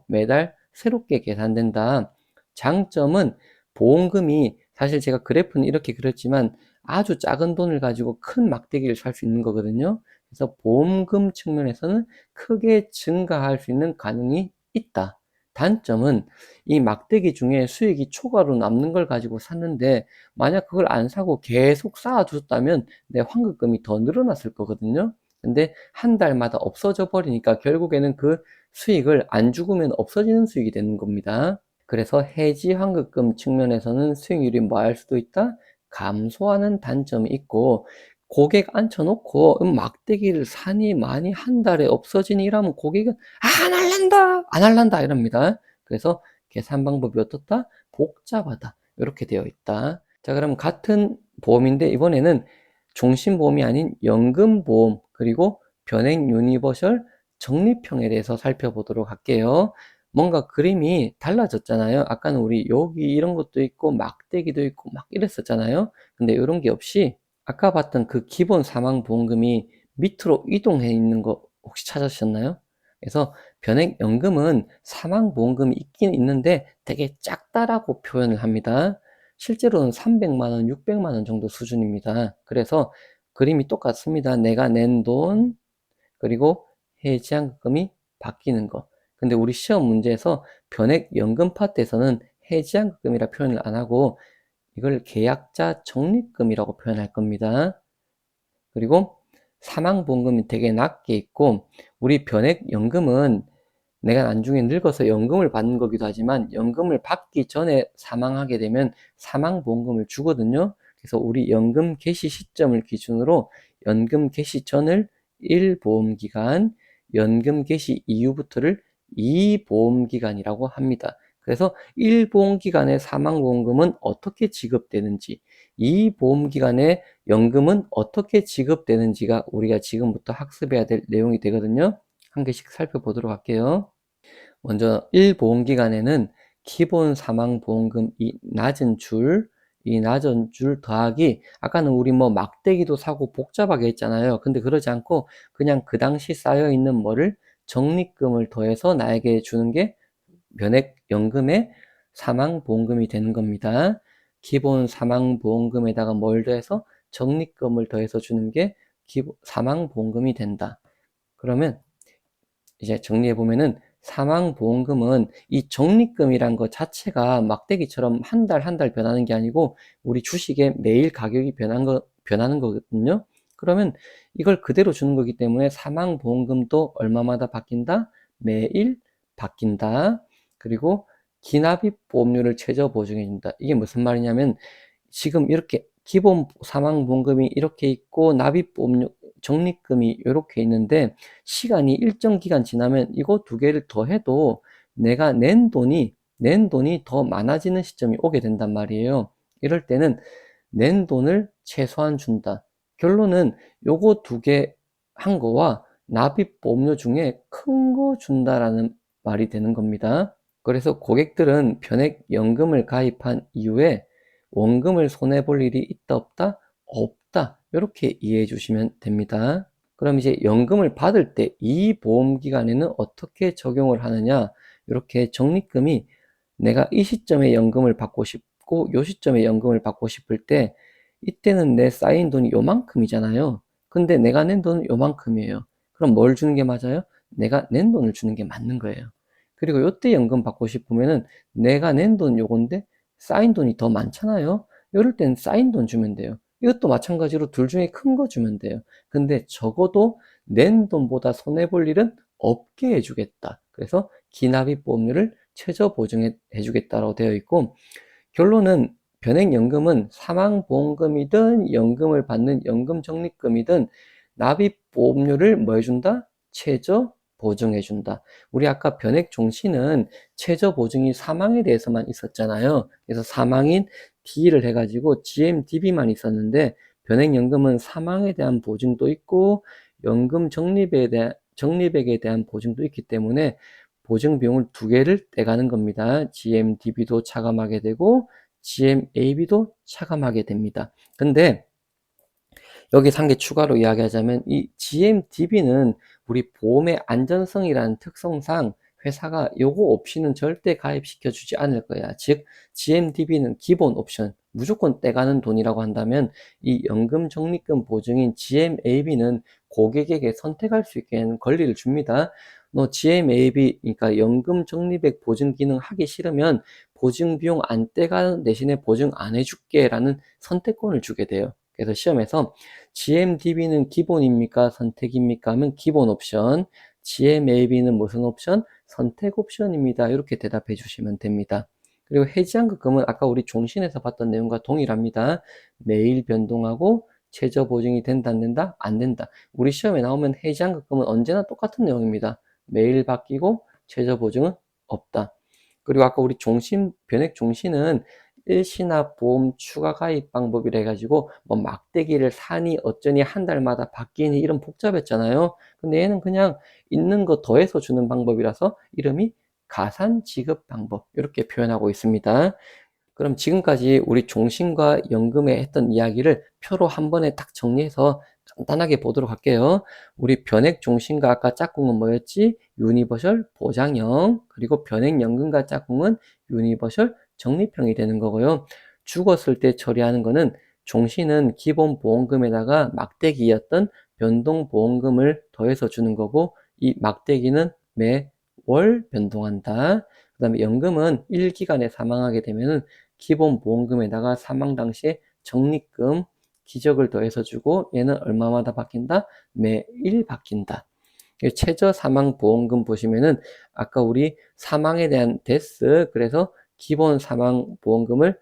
매달 새롭게 계산된다. 장점은 보험금이 사실 제가 그래프는 이렇게 그렸지만 아주 작은 돈을 가지고 큰 막대기를 살 수 있는 거거든요. 그래서 보험금 측면에서는 크게 증가할 수 있는 가능이 있다. 단점은 이 막대기 중에 수익이 초과로 남는 걸 가지고 샀는데 만약 그걸 안 사고 계속 쌓아두었다면 내 환급금이 더 늘어났을 거거든요. 근데 한 달마다 없어져 버리니까 결국에는 그 수익을 안 죽으면 없어지는 수익이 되는 겁니다. 그래서 해지 환급금 측면에서는 수익률이 뭐 할 수도 있다? 감소하는 단점이 있고 고객 앉혀놓고 막대기를 사니 많이 한 달에 없어지니 이러면 고객은 안 할란다 이럽니다. 그래서 계산 방법이 어떻다? 복잡하다 이렇게 되어 있다. 자, 그럼 같은 보험인데 이번에는 종신보험이 아닌 연금보험 그리고 변액 유니버셜 적립형에 대해서 살펴보도록 할게요. 뭔가 그림이 달라졌잖아요. 아까는 우리 여기 이런 것도 있고 막대기도 있고 막 이랬었잖아요. 근데 이런 게 없이 아까 봤던 그 기본 사망보험금이 밑으로 이동해 있는 거 혹시 찾으셨나요? 그래서 변액연금은 사망보험금이 있긴 있는데 되게 작다라고 표현을 합니다. 실제로는 300만 원, 600만 원 정도 수준입니다. 그래서 그림이 똑같습니다. 내가 낸 돈, 그리고 해지한금이 바뀌는 거. 근데 우리 시험 문제에서 변액연금 파트에서는 해지한금이라 표현을 안 하고 이걸 계약자 적립금이라고 표현할 겁니다. 그리고 사망보험금이 되게 낮게 있고 우리 변액연금은 내가 나중에 늙어서 연금을 받는 거기도 하지만 연금을 받기 전에 사망하게 되면 사망보험금을 주거든요. 그래서 우리 연금 개시 시점을 기준으로 연금 개시 전을 1보험기간, 연금 개시 이후부터를 2보험기간이라고 합니다. 그래서 1보험기간의 사망보험금은 어떻게 지급되는지, 2보험기간의 연금은 어떻게 지급되는지가 우리가 지금부터 학습해야 될 내용이 되거든요. 한 개씩 살펴보도록 할게요. 먼저 1보험기간에는 기본 사망보험금 이 낮은 줄 더하기, 아까는 우리 뭐 막대기도 사고 복잡하게 했잖아요. 근데 그러지 않고 그냥 그 당시 쌓여있는 뭐를 적립금을 더해서 나에게 주는 게 면액연금의 사망보험금이 되는 겁니다. 기본 사망보험금에다가 뭘 더해서 적립금을 더해서 주는 게 사망보험금이 된다. 그러면 이제 정리해보면은 사망보험금은 이 적립금이란 것 자체가 막대기처럼 한 달 한 달 변하는 게 아니고 우리 주식의 매일 가격이 변하는 거거든요. 그러면 이걸 그대로 주는 거기 때문에 사망보험금도 얼마마다 바뀐다? 매일 바뀐다. 그리고 기납입 보험료를 최저 보증해준다. 이게 무슨 말이냐면 지금 이렇게 기본 사망보험금이 이렇게 있고 납입보험료 적립금이 이렇게 있는데 시간이 일정 기간 지나면 이거 두 개를 더해도 내가 낸 돈이 더 많아지는 시점이 오게 된단 말이에요. 이럴 때는 낸 돈을 최소한 준다. 결론은 요거 두 개 한 거와 납입보험료 중에 큰 거 준다라는 말이 되는 겁니다. 그래서 고객들은 변액연금을 가입한 이후에 원금을 손해볼 일이 있다 없다? 없다. 이렇게 이해해 주시면 됩니다. 그럼 이제 연금을 받을 때 이 보험기간에는 어떻게 적용을 하느냐? 이렇게 적립금이 내가 이 시점에 연금을 받고 싶고 요 시점에 연금을 받고 싶을 때 이때는 내 쌓인 돈이 요만큼이잖아요. 근데 내가 낸 돈은 요만큼이에요. 그럼 뭘 주는 게 맞아요? 내가 낸 돈을 주는 게 맞는 거예요. 그리고 요때 연금 받고 싶으면은 내가 낸 돈 요건데 쌓인 돈이 더 많잖아요. 이럴 땐 쌓인 돈 주면 돼요. 이것도 마찬가지로 둘 중에 큰 거 주면 돼요. 근데 적어도 낸 돈보다 손해볼 일은 없게 해주겠다. 그래서 기납입 보험료를 최저 보증해 주겠다라고 되어 있고, 결론은 변액연금은 사망보험금이든 연금을 받는 연금적립금이든 납입보험료를 뭐 해준다? 최저 보증해준다. 우리 아까 변액종신은 최저 보증이 사망에 대해서만 있었잖아요. 그래서 사망인 D를 해가지고 GMDB만 있었는데 변액연금은 사망에 대한 보증도 있고 연금 적립액에 대한 보증도 있기 때문에 보증 비용을 두 개를 떼가는 겁니다. GMDB도 차감하게 되고 GMAB도 차감하게 됩니다. 근데 여기서 한 개 추가로 이야기하자면 이 GMDB는 우리 보험의 안전성이라는 특성상 회사가 요거 없이는 절대 가입시켜 주지 않을 거야. 즉 GMDB는 기본 옵션, 무조건 떼가는 돈이라고 한다면 이 연금 적립금 보증인 GMAB는 고객에게 선택할 수 있게 하는 권리를 줍니다. 너 GMAB, 그러니까 연금 적립액 보증 기능 하기 싫으면 보증 비용 안 떼가는 대신에 보증 안 해줄게 라는 선택권을 주게 돼요. 그래서 시험에서 GMDB는 기본입니까? 선택입니까? 하면 기본 옵션, GMAB는 무슨 옵션? 선택 옵션입니다. 이렇게 대답해 주시면 됩니다. 그리고 해지한급금은 아까 우리 종신에서 봤던 내용과 동일합니다. 매일 변동하고 최저 보증이 된다 안 된다? 안 된다. 우리 시험에 나오면 해지한급금은 언제나 똑같은 내용입니다. 매일 바뀌고 최저 보증은 없다. 그리고 아까 우리 변액 종신은 일시납 보험 추가 가입 방법이라 해가지고 뭐 막대기를 사니 어쩌니 한 달마다 바뀌니 이런 복잡했잖아요. 근데 얘는 그냥 있는 거 더해서 주는 방법이라서 이름이 가산 지급 방법 이렇게 표현하고 있습니다. 그럼 지금까지 우리 종신과 연금에 했던 이야기를 표로 한 번에 딱 정리해서 간단하게 보도록 할게요. 우리 변액 종신과 아까 짝꿍은 뭐였지? 유니버셜 보장형. 그리고 변액 연금과 짝꿍은 유니버셜 적립형이 되는 거고요. 죽었을 때 처리하는 거는 종신은 기본 보험금에다가 막대기였던 변동 보험금을 더해서 주는 거고 이 막대기는 매월 변동한다. 그 다음에 연금은 1기간에 사망하게 되면은 기본 보험금에다가 사망 당시에 적립금 기적을 더해서 주고 얘는 얼마마다 바뀐다? 매일 바뀐다. 최저 사망 보험금 보시면은 아까 우리 사망에 대한 데스 그래서 기본 사망 보험금을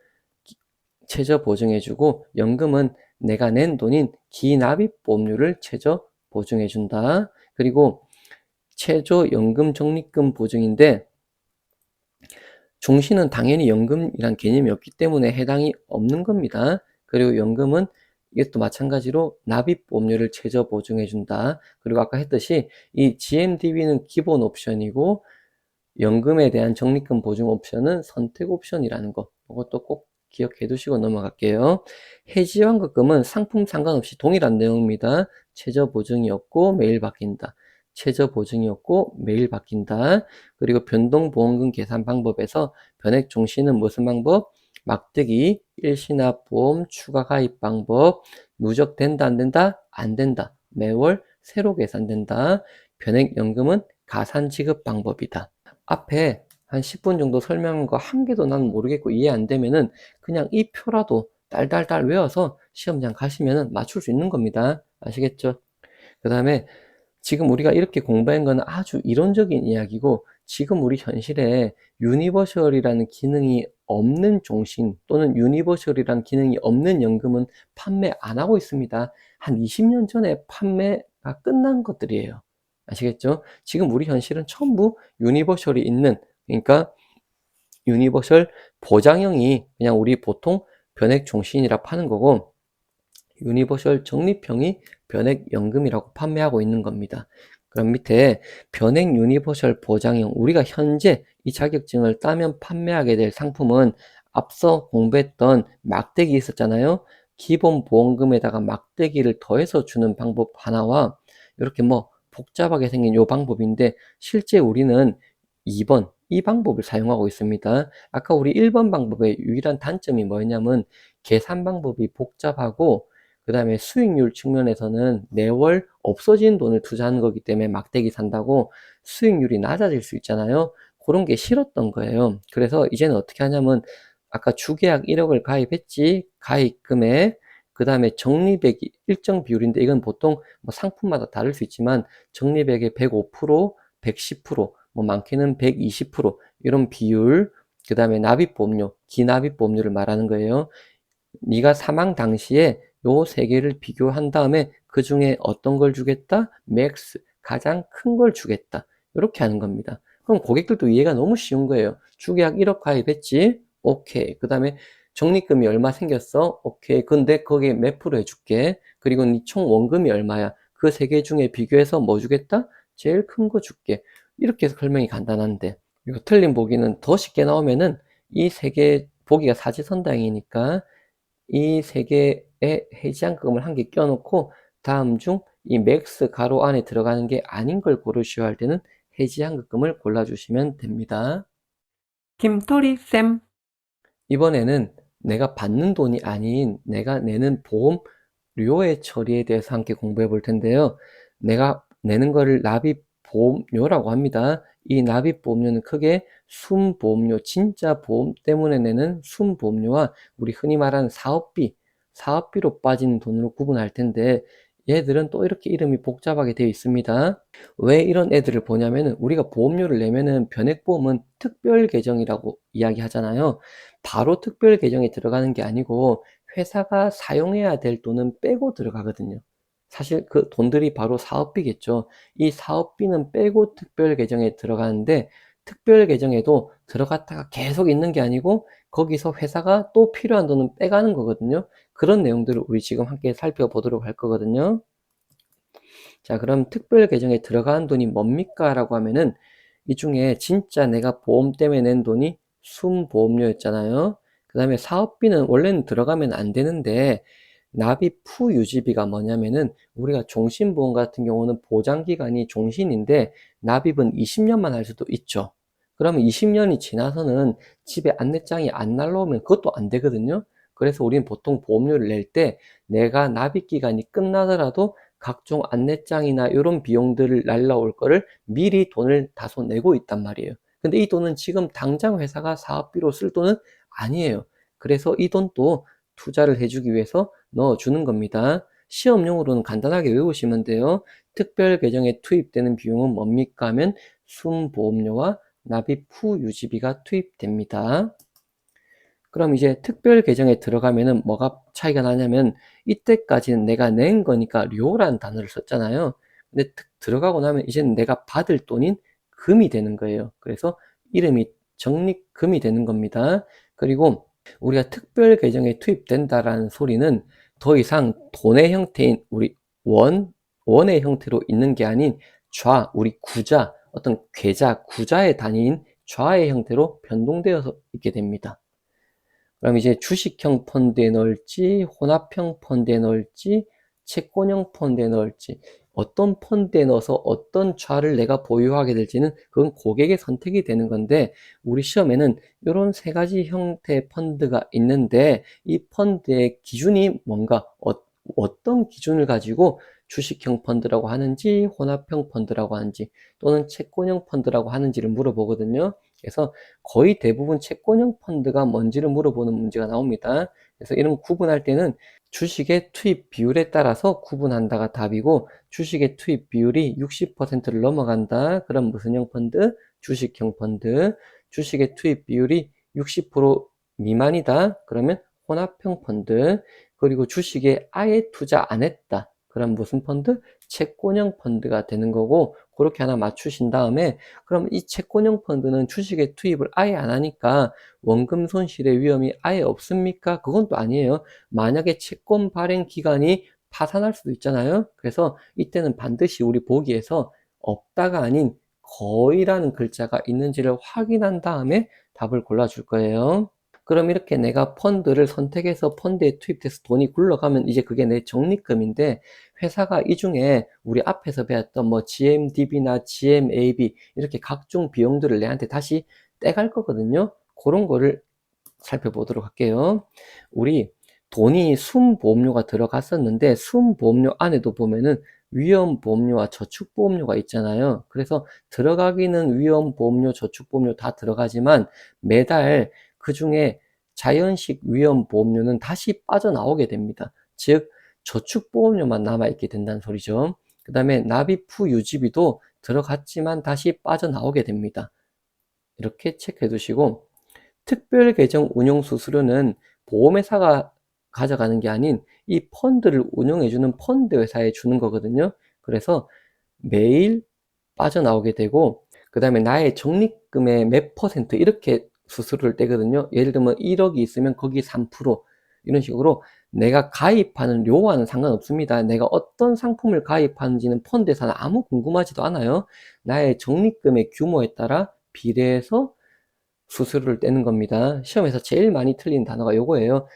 최저 보증해주고 연금은 내가 낸 돈인 기납입 보험료를 최저 보증해준다. 그리고 최저연금 적립금 보증인데 종신은 당연히 연금이란 개념이 없기 때문에 해당이 없는 겁니다. 그리고 연금은 이것도 마찬가지로 납입보험료를 최저 보증해준다. 그리고 아까 했듯이 이 GMDB는 기본 옵션이고 연금에 대한 적립금 보증 옵션은 선택 옵션이라는 거. 이것도 꼭 기억해 두시고 넘어갈게요. 해지환급금은 상품 상관없이 동일한 내용입니다. 최저 보증이 없고 매일 바뀐다. 최저 보증이 없고 매일 바뀐다. 그리고 변동보험금 계산 방법에서 변액 종신은 무슨 방법? 막대기, 일시납보험, 추가 가입 방법, 누적된다 안 된다? 안 된다. 매월 새로 계산된다. 변액연금은 가산 지급 방법이다. 앞에 한 10분 정도 설명한 거 한 개도 난 모르겠고 이해 안 되면은 그냥 이 표라도 딸딸딸 외워서 시험장 가시면은 맞출 수 있는 겁니다. 아시겠죠? 그 다음에 지금 우리가 이렇게 공부한 거는 아주 이론적인 이야기고 지금 우리 현실에 유니버셜이라는 기능이 없는 종신 또는 유니버셜이라는 기능이 없는 연금은 판매 안 하고 있습니다. 한 20년 전에 판매가 끝난 것들이에요. 아시겠죠? 지금 우리 현실은 전부 유니버셜이 있는, 그러니까 유니버셜 보장형이 그냥 우리 보통 변액 종신이라 파는 거고 유니버셜 적립형이 변액연금이라고 판매하고 있는 겁니다. 그럼 밑에 변액 유니버셜 보장형, 우리가 현재 이 자격증을 따면 판매하게 될 상품은 앞서 공부했던 막대기 있었잖아요. 기본 보험금에다가 막대기를 더해서 주는 방법 하나와 이렇게 뭐 복잡하게 생긴 이 방법인데 실제 우리는 2번 이 방법을 사용하고 있습니다. 아까 우리 1번 방법의 유일한 단점이 뭐냐면 계산 방법이 복잡하고 그 다음에 수익률 측면에서는 매월 없어지는 돈을 투자하는 거기 때문에 막대기 산다고 수익률이 낮아질 수 있잖아요. 그런 게 싫었던 거예요. 그래서 이제는 어떻게 하냐면 아까 주계약 1억을 가입했지, 가입 금액, 그 다음에 적립액이 일정 비율인데 이건 보통 뭐 상품마다 다를 수 있지만 적립액의 105%, 110%, 뭐 많게는 120% 이런 비율, 그 다음에 납입보험료, 기납입보험료를 말하는 거예요. 네가 사망 당시에 요 세 개를 비교한 다음에 그 중에 어떤 걸 주겠다? 맥스, 가장 큰 걸 주겠다. 이렇게 하는 겁니다. 그럼 고객들도 이해가 너무 쉬운 거예요. 주계약 1억 가입했지? 오케이. 그 다음에 적립금이 얼마 생겼어? 오케이. 근데 거기에 몇 프로 해줄게. 그리고 네 총 원금이 얼마야? 그 세 개 중에 비교해서 뭐 주겠다? 제일 큰 거 줄게. 이렇게 해서 설명이 간단한데 이거 틀린 보기는 더 쉽게 나오면은 이 세 개 보기가 사지선다행이니까 이 세 개의 해지한금을 한 개 껴놓고 다음 중 이 맥스 가로 안에 들어가는 게 아닌 걸 고르셔야 할 때는 해지한금을 골라주시면 됩니다. 김토리쌤, 이번에는 내가 받는 돈이 아닌 내가 내는 보험료의 처리에 대해서 함께 공부해 볼 텐데요. 내가 내는 거를 납입보험료라고 합니다. 이 납입보험료는 크게 순보험료, 진짜 보험 때문에 내는 순보험료와 우리 흔히 말하는 사업비로 빠지는 돈으로 구분할 텐데 얘들은 또 이렇게 이름이 복잡하게 되어 있습니다. 왜 이런 애들을 보냐면은 우리가 보험료를 내면은 변액보험은 특별 계정이라고 이야기하잖아요. 바로 특별 계정에 들어가는 게 아니고 회사가 사용해야 될 돈은 빼고 들어가거든요. 사실 그 돈들이 바로 사업비겠죠. 이 사업비는 빼고 특별 계정에 들어가는데 특별 계정에도 들어갔다가 계속 있는 게 아니고 거기서 회사가 또 필요한 돈은 빼가는 거거든요. 그런 내용들을 우리 지금 함께 살펴보도록 할 거거든요. 자, 그럼 특별 계정에 들어가는 돈이 뭡니까? 라고 하면은 이 중에 진짜 내가 보험 때문에 낸 돈이 순보험료였잖아요. 그 다음에 사업비는 원래는 들어가면 안 되는데 납입 후 유지비가 뭐냐면은 우리가 종신보험 같은 경우는 보장기간이 종신인데 납입은 20년만 할 수도 있죠. 그러면 20년이 지나서는 집에 안내장이 안 날라오면 그것도 안 되거든요. 그래서 우리는 보통 보험료를 낼 때 내가 납입기간이 끝나더라도 각종 안내장이나 이런 비용들을 날라올 거를 미리 돈을 다소 내고 있단 말이에요. 근데 이 돈은 지금 당장 회사가 사업비로 쓸 돈은 아니에요. 그래서 이 돈도 투자를 해주기 위해서 넣어주는 겁니다. 시험용으로는 간단하게 외우시면 돼요. 특별 계정에 투입되는 비용은 뭡니까 하면 순보험료와 납입 후 유지비가 투입됩니다. 그럼 이제 특별 계정에 들어가면은 뭐가 차이가 나냐면 이때까지는 내가 낸 거니까 료라는 단어를 썼잖아요. 근데 들어가고 나면 이제는 내가 받을 돈인 금이 되는 거예요. 그래서 이름이 적립금이 되는 겁니다. 그리고 우리가 특별 계정에 투입된다라는 소리는 더 이상 돈의 형태인 우리 원의 형태로 있는 게 아닌 우리 구자, 어떤 계좌, 구자의 단위인 좌의 형태로 변동되어서 있게 됩니다. 그럼 이제 주식형 펀드에 넣을지, 혼합형 펀드에 넣을지, 채권형 펀드에 넣을지, 어떤 펀드에 넣어서 어떤 좌를 내가 보유하게 될지는 그건 고객의 선택이 되는 건데, 우리 시험에는 이런 세 가지 형태의 펀드가 있는데, 이 펀드의 기준이 뭔가, 어떤 기준을 가지고 주식형 펀드라고 하는지, 혼합형 펀드라고 하는지, 또는 채권형 펀드라고 하는지를 물어보거든요. 그래서 거의 대부분 채권형 펀드가 뭔지를 물어보는 문제가 나옵니다. 그래서 이런 구분할 때는 주식의 투입 비율에 따라서 구분한다가 답이고, 주식의 투입 비율이 60%를 넘어간다. 그럼 무슨 형 펀드? 주식형 펀드. 주식의 투입 비율이 60% 미만이다. 그러면 혼합형 펀드. 그리고 주식에 아예 투자 안 했다. 그럼 무슨 펀드? 채권형 펀드가 되는 거고, 그렇게 하나 맞추신 다음에, 그럼 이 채권형 펀드는 주식에 투입을 아예 안 하니까 원금 손실의 위험이 아예 없습니까? 그건 또 아니에요. 만약에 채권 발행 기간이 파산할 수도 있잖아요. 그래서 이때는 반드시 우리 보기에서 없다가 아닌 거의라는 글자가 있는지를 확인한 다음에 답을 골라줄 거예요. 그럼 이렇게 내가 펀드를 선택해서 펀드에 투입돼서 돈이 굴러가면 이제 그게 내 적립금인데, 회사가 이 중에 우리 앞에서 배웠던 뭐 GMDB나 GMAB 이렇게 각종 비용들을 내한테 다시 떼갈 거거든요. 그런 거를 살펴보도록 할게요. 우리 돈이 순보험료가 들어갔었는데 순보험료 안에도 보면은 위험보험료와 저축보험료가 있잖아요. 그래서 들어가기는 위험보험료, 저축보험료 다 들어가지만 매달 그 중에 자연식 위험보험료는 다시 빠져나오게 됩니다. 즉 저축보험료만 남아있게 된다는 소리죠. 그 다음에 납입 후 유지비도 들어갔지만 다시 빠져나오게 됩니다. 이렇게 체크해 두시고, 특별계정 운용수수료는 보험회사가 가져가는 게 아닌 이 펀드를 운용해주는 펀드회사에 주는 거거든요. 그래서 매일 빠져나오게 되고, 그 다음에 나의 적립금의 몇 퍼센트 이렇게 수수료를 떼거든요. 예를 들면 1억이 있으면 거기 3%, 이런 식으로 내가 가입하는 료와는 상관없습니다. 내가 어떤 상품을 가입하는지는 펀드에서는 아무 궁금하지도 않아요. 나의 적립금의 규모에 따라 비례해서 수수료를 떼는 겁니다. 시험에서 제일 많이 틀린 단어가 요거예요.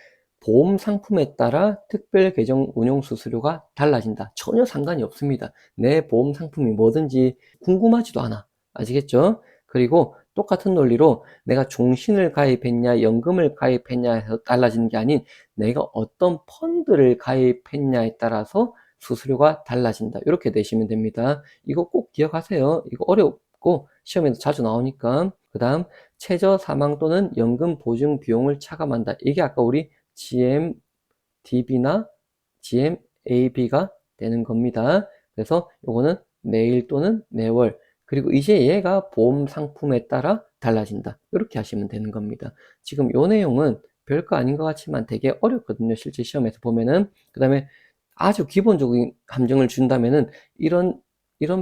보험 상품에 따라 특별 계정 운용 수수료가 달라진다. 전혀 상관이 없습니다. 내 보험 상품이 뭐든지 궁금하지도 않아. 아시겠죠? 그리고 똑같은 논리로 내가 종신을 가입했냐, 연금을 가입했냐 해서 달라지는 게 아닌 내가 어떤 펀드를 가입했냐에 따라서 수수료가 달라진다. 이렇게 내시면 됩니다. 이거 꼭 기억하세요. 이거 어렵고 시험에서 자주 나오니까. 그 다음 최저 사망 또는 연금 보증 비용을 차감한다. 이게 아까 우리 GMDB나 GMAB가 되는 겁니다. 그래서 요거는 매일 또는 매월, 그리고 이제 얘가 보험 상품에 따라 달라진다. 이렇게 하시면 되는 겁니다. 지금 요 내용은 별거 아닌 것 같지만 되게 어렵거든요. 실제 시험에서 보면은. 그 다음에 아주 기본적인 함정을 준다면은 이런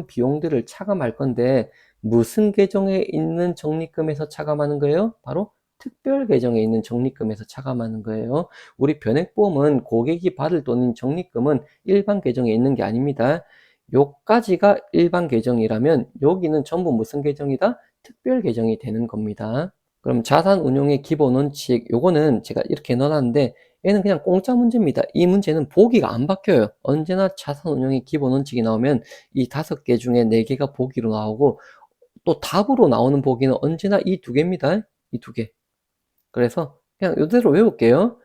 비용들을 차감할 건데 무슨 계정에 있는 적립금에서 차감하는 거예요? 바로 특별 계정에 있는 적립금에서 차감하는 거예요. 우리 변액보험은 고객이 받을 돈인 적립금은 일반 계정에 있는 게 아닙니다. 요까지가 일반 계정이라면 여기는 전부 무슨 계정이다? 특별 계정이 되는 겁니다. 그럼 자산 운용의 기본 원칙, 요거는 제가 이렇게 넣어놨는데 얘는 그냥 공짜 문제입니다. 이 문제는 보기가 안 바뀌어요. 언제나 자산 운용의 기본 원칙이 나오면 이 5개 중에 4개가 보기로 나오고, 또 답으로 나오는 보기는 언제나 이 2개입니다. 이 2개. 그래서 그냥 이대로 외울게요.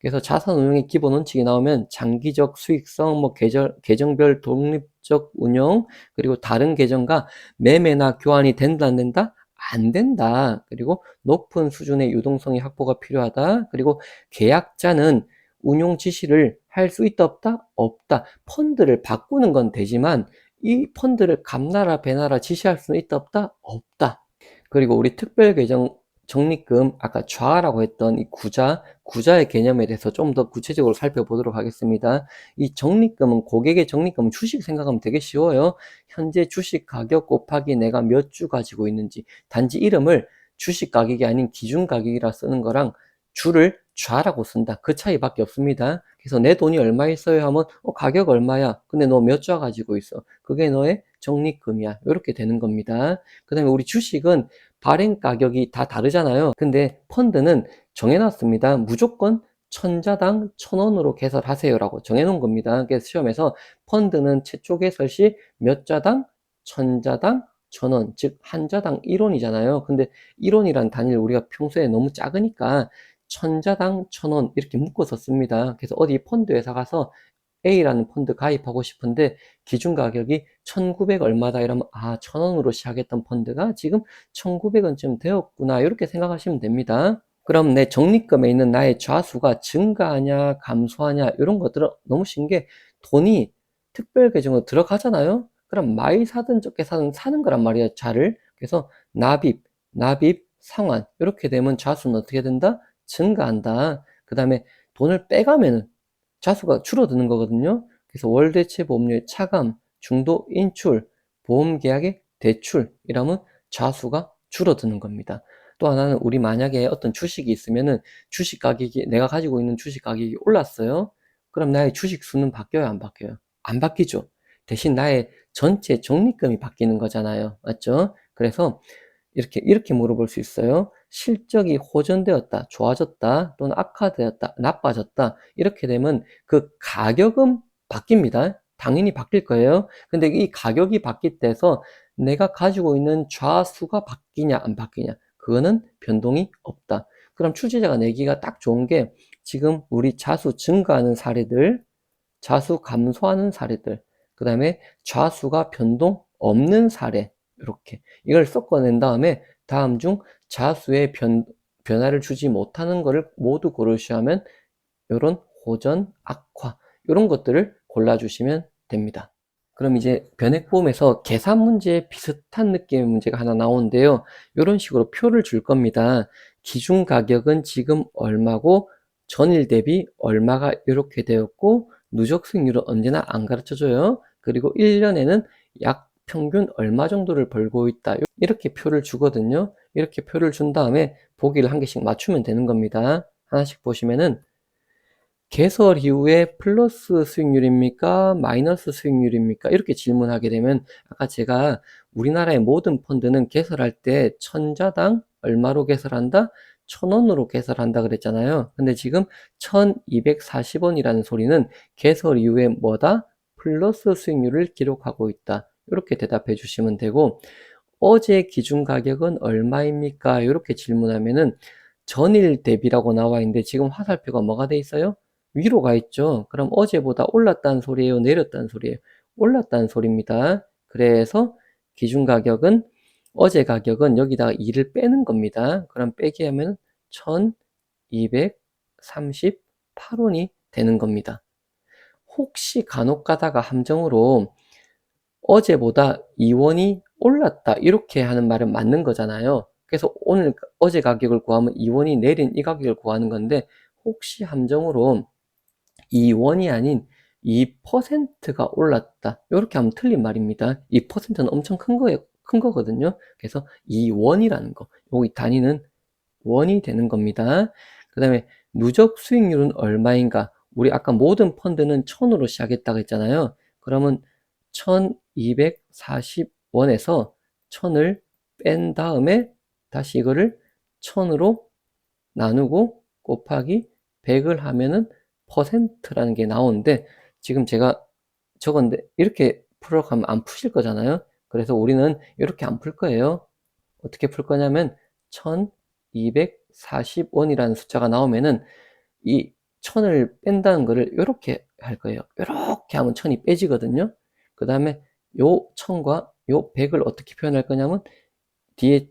그래서 자산 운용의 기본 원칙이 나오면 장기적 수익성, 뭐 계정별 독립적 운용, 그리고 다른 계정과 매매나 교환이 된다 안 된다? 안 된다. 그리고 높은 수준의 유동성의 확보가 필요하다. 그리고 계약자는 운용 지시를 할 수 있다 없다? 없다. 펀드를 바꾸는 건 되지만 이 펀드를 감나라 배나라 지시할 수는 있다 없다? 없다. 그리고 우리 특별 계정 적립금, 아까 좌라고 했던 이 구자의 개념에 대해서 좀 더 구체적으로 살펴보도록 하겠습니다. 이 적립금은, 고객의 적립금은 주식 생각하면 되게 쉬워요. 현재 주식 가격 곱하기 내가 몇 주 가지고 있는지, 단지 이름을 주식 가격이 아닌 기준 가격이라 쓰는 거랑 주를 좌라고 쓴다. 그 차이밖에 없습니다. 그래서 내 돈이 얼마 있어요 하면 가격 얼마야. 근데 너 몇 주 가지고 있어. 그게 너의 적립금이야. 이렇게 되는 겁니다. 그 다음에 우리 주식은 발행 가격이 다 다르잖아요. 근데 펀드는 정해놨습니다. 무조건 천자당 1,000원으로 개설하세요라고 정해놓은 겁니다. 그래서 시험에서 펀드는 최초 개설 시 몇 자당? 천자당 1,000원, 즉 한자당 1원이잖아요. 근데 1원이란 단위를 우리가 평소에 너무 작으니까 천자당 1,000원 이렇게 묶어서 씁니다. 그래서 어디 펀드 회사 가서 A라는 펀드 가입하고 싶은데 기준 가격이 1,900 얼마다 이러면 1,000원으로 시작했던 펀드가 지금 1,900원쯤 되었구나 이렇게 생각하시면 됩니다. 그럼 내 적립금에 있는 나의 좌수가 증가하냐 감소하냐 이런 것들은 너무 쉬운 게, 돈이 특별 계정으로 들어가잖아요. 그럼 많이 사든 적게 사든 사는 거란 말이에요, 좌를. 그래서 납입, 상환 이렇게 되면 좌수는 어떻게 된다? 증가한다. 그 다음에 돈을 빼가면은 자수가 줄어드는 거거든요. 그래서 월대체 보험료의 차감, 중도 인출, 보험계약의 대출 이러면 좌수가 줄어드는 겁니다. 또 하나는, 우리 만약에 어떤 주식이 있으면은 주식 가격이, 내가 가지고 있는 주식 가격이 올랐어요. 그럼 나의 주식 수는 바뀌어요, 안 바뀌어요? 안 바뀌죠. 대신 나의 전체 적립금이 바뀌는 거잖아요. 맞죠? 그래서 이렇게 물어볼 수 있어요. 실적이 호전되었다, 좋아졌다, 또는 악화되었다, 나빠졌다. 이렇게 되면 그 가격은 바뀝니다. 당연히 바뀔 거예요. 근데 이 가격이 바뀔 때서 내가 가지고 있는 좌수가 바뀌냐, 안 바뀌냐. 그거는 변동이 없다. 그럼 출제자가 내기가 딱 좋은 게, 지금 우리 좌수 증가하는 사례들, 좌수 감소하는 사례들, 그 다음에 좌수가 변동 없는 사례, 이렇게 이걸 섞어낸 다음에 다음 중 좌수의 변화를 주지 못하는 것을 모두 고르셔야 하면 이런 호전, 악화 이런 것들을 골라주시면 됩니다. 그럼 이제 변액보험에서 계산 문제 비슷한 느낌의 문제가 하나 나오는데요. 이런 식으로 표를 줄 겁니다. 기준 가격은 지금 얼마고 전일 대비 얼마가 이렇게 되었고 누적 수익률은 언제나 안 가르쳐줘요. 그리고 1년에는 약 평균 얼마 정도를 벌고 있다. 이렇게 표를 주거든요. 이렇게 표를 준 다음에 보기를 한 개씩 맞추면 되는 겁니다. 하나씩 보시면은, 개설 이후에 플러스 수익률입니까? 마이너스 수익률입니까? 이렇게 질문하게 되면, 아까 제가 우리나라의 모든 펀드는 개설할 때 천자당 얼마로 개설한다? 1,000원으로 개설한다 그랬잖아요. 근데 지금 1,240원이라는 소리는 개설 이후에 뭐다? 플러스 수익률을 기록하고 있다. 이렇게 대답해 주시면 되고, 어제 기준 가격은 얼마입니까? 이렇게 질문하면은 전일 대비라고 나와 있는데 지금 화살표가 뭐가 돼 있어요? 위로 가 있죠. 그럼 어제보다 올랐다는 소리예요, 내렸다는 소리예요? 올랐다는 소리입니다. 그래서 기준 가격은, 어제 가격은 여기다가 2를 빼는 겁니다. 그럼 빼기 하면 1,238원이 되는 겁니다. 혹시 간혹 가다가 함정으로 어제보다 2원이 올랐다 이렇게 하는 말은 맞는 거잖아요. 그래서 어제 가격을 구하면 2원이 내린 이 가격을 구하는 건데, 혹시 함정으로 2원이 아닌 2%가 올랐다 이렇게 하면 틀린 말입니다. 2%는 엄청 큰 거거든요. 그래서 2원이라는 거, 여기 단위는 원이 되는 겁니다. 그 다음에 누적 수익률은 얼마인가? 우리 아까 모든 펀드는 1,000으로 시작했다고 했잖아요. 그러면 1,240원에서 1,000을 뺀 다음에 다시 이거를 1,000으로 나누고 곱하기 100을 하면은 퍼센트라는 게 나오는데, 지금 제가 적었는데 이렇게 풀어가면 안 푸실 거잖아요. 그래서 우리는 이렇게 안 풀 거예요. 어떻게 풀 거냐면 1,240원이라는 숫자가 나오면은 이 1,000을 뺀다는 거를 이렇게 할 거예요. 이렇게 하면 1,000이 빼지거든요. 그 다음에 요 1,000과 요 100을 어떻게 표현할 거냐면, 뒤에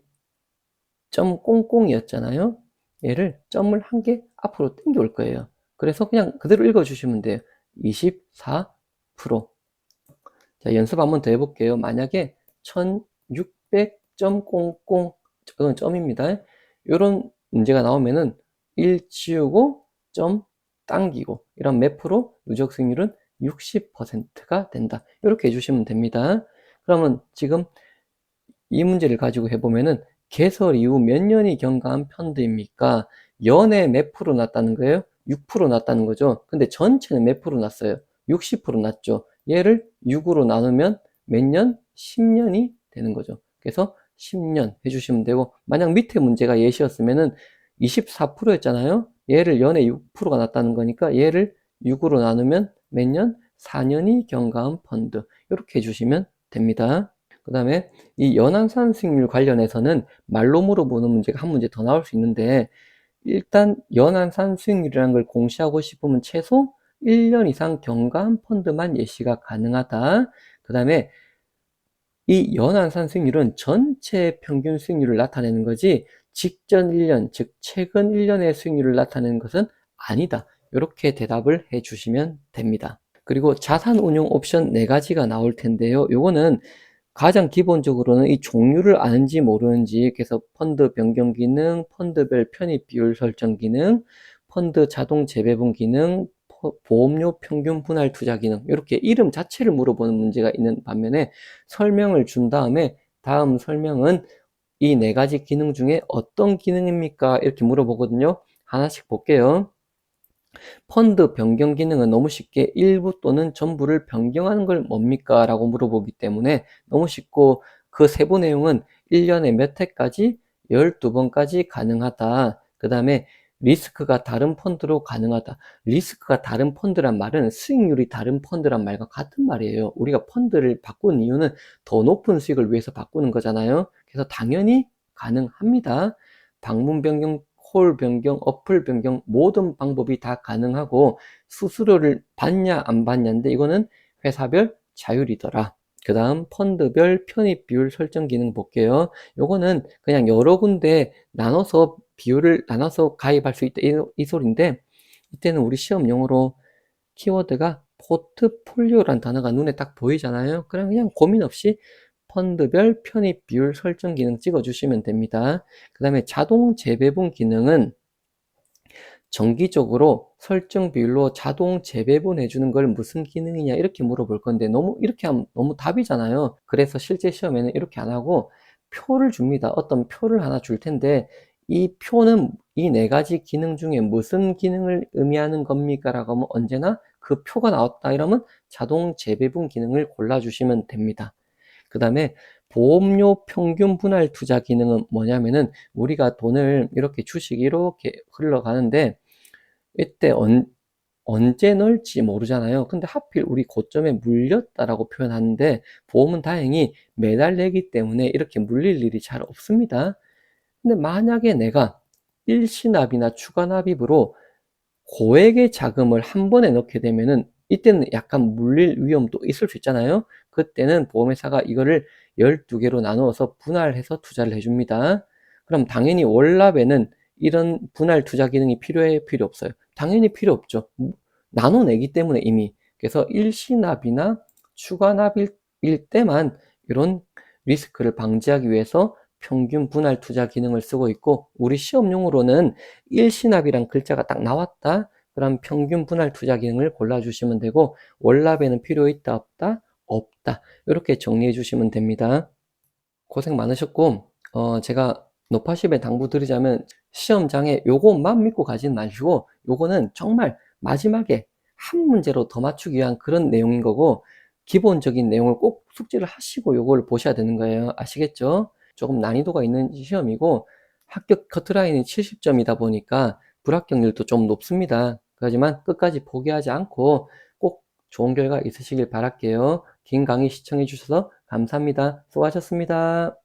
점 꽁꽁이었잖아요. 얘를 점을 한 개 앞으로 당겨 올 거예요. 그래서 그냥 그대로 읽어 주시면 돼요. 24%. 자, 연습 한번 더 해볼게요. 만약에 1600.00, 이건 점입니다. 요런 문제가 나오면은 1 지우고 점 당기고 이런 매프로 누적 수익률은 60%가 된다. 이렇게 해주시면 됩니다. 그러면 지금 이 문제를 가지고 해보면은 개설 이후 몇 년이 경과한 펀드입니까? 연에 몇 프로 났다는 거예요? 6% 났다는 거죠. 근데 전체는 몇 프로 났어요? 60% 났죠. 얘를 6으로 나누면 몇 년? 10년이 되는 거죠. 그래서 10년 해주시면 되고, 만약 밑에 문제가 예시였으면은 24%였잖아요. 얘를 연에 6%가 났다는 거니까 얘를 6으로 나누면 몇 년? 4년이 경과한 펀드. 이렇게 해주시면 됩니다. 그 다음에 이 연한산 수익률 관련해서는 말로 물어보는 문제가 한 문제 더 나올 수 있는데, 일단 연한산 수익률이라는 걸 공시하고 싶으면 최소 1년 이상 경과한 펀드만 예시가 가능하다. 그 다음에 이 연한산 수익률은 전체 평균 수익률을 나타내는 거지 직전 1년, 즉 최근 1년의 수익률을 나타내는 것은 아니다. 이렇게 대답을 해 주시면 됩니다. 그리고 자산운용 옵션 4가지가 나올 텐데요. 요거는 가장 기본적으로는 이 종류를 아는지 모르는지, 그래서 펀드 변경 기능, 펀드별 편입 비율 설정 기능, 펀드 자동 재배분 기능, 보험료 평균 분할 투자 기능, 이렇게 이름 자체를 물어보는 문제가 있는 반면에 설명을 준 다음에 다음 설명은 이 4가지 기능 중에 어떤 기능입니까? 이렇게 물어보거든요. 하나씩 볼게요. 펀드 변경 기능은 너무 쉽게 일부 또는 전부를 변경하는 걸 뭡니까? 라고 물어보기 때문에 너무 쉽고, 그 세부 내용은 1년에 몇 회까지 12번까지 가능하다. 그 다음에 리스크가 다른 펀드로 가능하다. 리스크가 다른 펀드란 말은 수익률이 다른 펀드란 말과 같은 말이에요. 우리가 펀드를 바꾸는 이유는 더 높은 수익을 위해서 바꾸는 거잖아요. 그래서 당연히 가능합니다. 방문 변경, 콜 변경, 어플 변경, 모든 방법이 다 가능하고 수수료를 받냐 안 받냐인데 이거는 회사별 자율이더라. 그 다음 펀드별 편입 비율 설정 기능 볼게요. 요거는 그냥 여러 군데 나눠서 비율을 나눠서 가입할 수 있다, 이 소리인데, 이때는 우리 시험용으로 키워드가 포트폴리오란 단어가 눈에 딱 보이잖아요. 그냥 고민 없이 펀드별 편입 비율 설정 기능 찍어주시면 됩니다. 그 다음에 자동 재배분 기능은 정기적으로 설정 비율로 자동 재배분 해주는 걸 무슨 기능이냐 이렇게 물어볼 건데, 너무 이렇게 하면 너무 답이잖아요. 그래서 실제 시험에는 이렇게 안 하고 표를 줍니다. 어떤 표를 하나 줄 텐데, 이 표는 이 4가지 기능 중에 무슨 기능을 의미하는 겁니까? 라고 하면 언제나 그 표가 나왔다 이러면 자동 재배분 기능을 골라주시면 됩니다. 그 다음에 보험료 평균 분할 투자 기능은 뭐냐면은, 우리가 돈을 이렇게 주식이 이렇게 흘러가는데 이때 언제 넣을지 모르잖아요. 근데 하필 우리 고점에 물렸다라고 표현하는데, 보험은 다행히 매달 내기 때문에 이렇게 물릴 일이 잘 없습니다. 근데 만약에 내가 일시납이나 추가납입으로 고액의 자금을 한 번에 넣게 되면은 이때는 약간 물릴 위험도 있을 수 있잖아요. 그때는 보험회사가 이거를 12개로 나누어서 분할해서 투자를 해줍니다. 그럼 당연히 월납에는 이런 분할 투자 기능이 필요해, 필요 없어요? 당연히 필요 없죠. 나눠내기 때문에 이미. 그래서 일시납이나 추가납일 때만 이런 리스크를 방지하기 위해서 평균 분할 투자 기능을 쓰고 있고, 우리 시험용으로는 일시납이란 글자가 딱 나왔다 그럼 평균 분할 투자 기능을 골라주시면 되고, 월납에는 필요 있다 없다? 없다. 이렇게 정리해 주시면 됩니다. 고생 많으셨고, 제가 노파십에 당부드리자면 시험장에 요것만 믿고 가진 마시고, 요거는 정말 마지막에 한 문제로 더 맞추기 위한 그런 내용인 거고, 기본적인 내용을 꼭 숙지를 하시고 요걸 보셔야 되는 거예요. 아시겠죠? 조금 난이도가 있는 시험이고 합격 커트라인이 70점이다 보니까 불합격률도 좀 높습니다. 하지만 끝까지 포기하지 않고 꼭 좋은 결과 있으시길 바랄게요. 긴 강의 시청해 주셔서 감사합니다. 수고하셨습니다.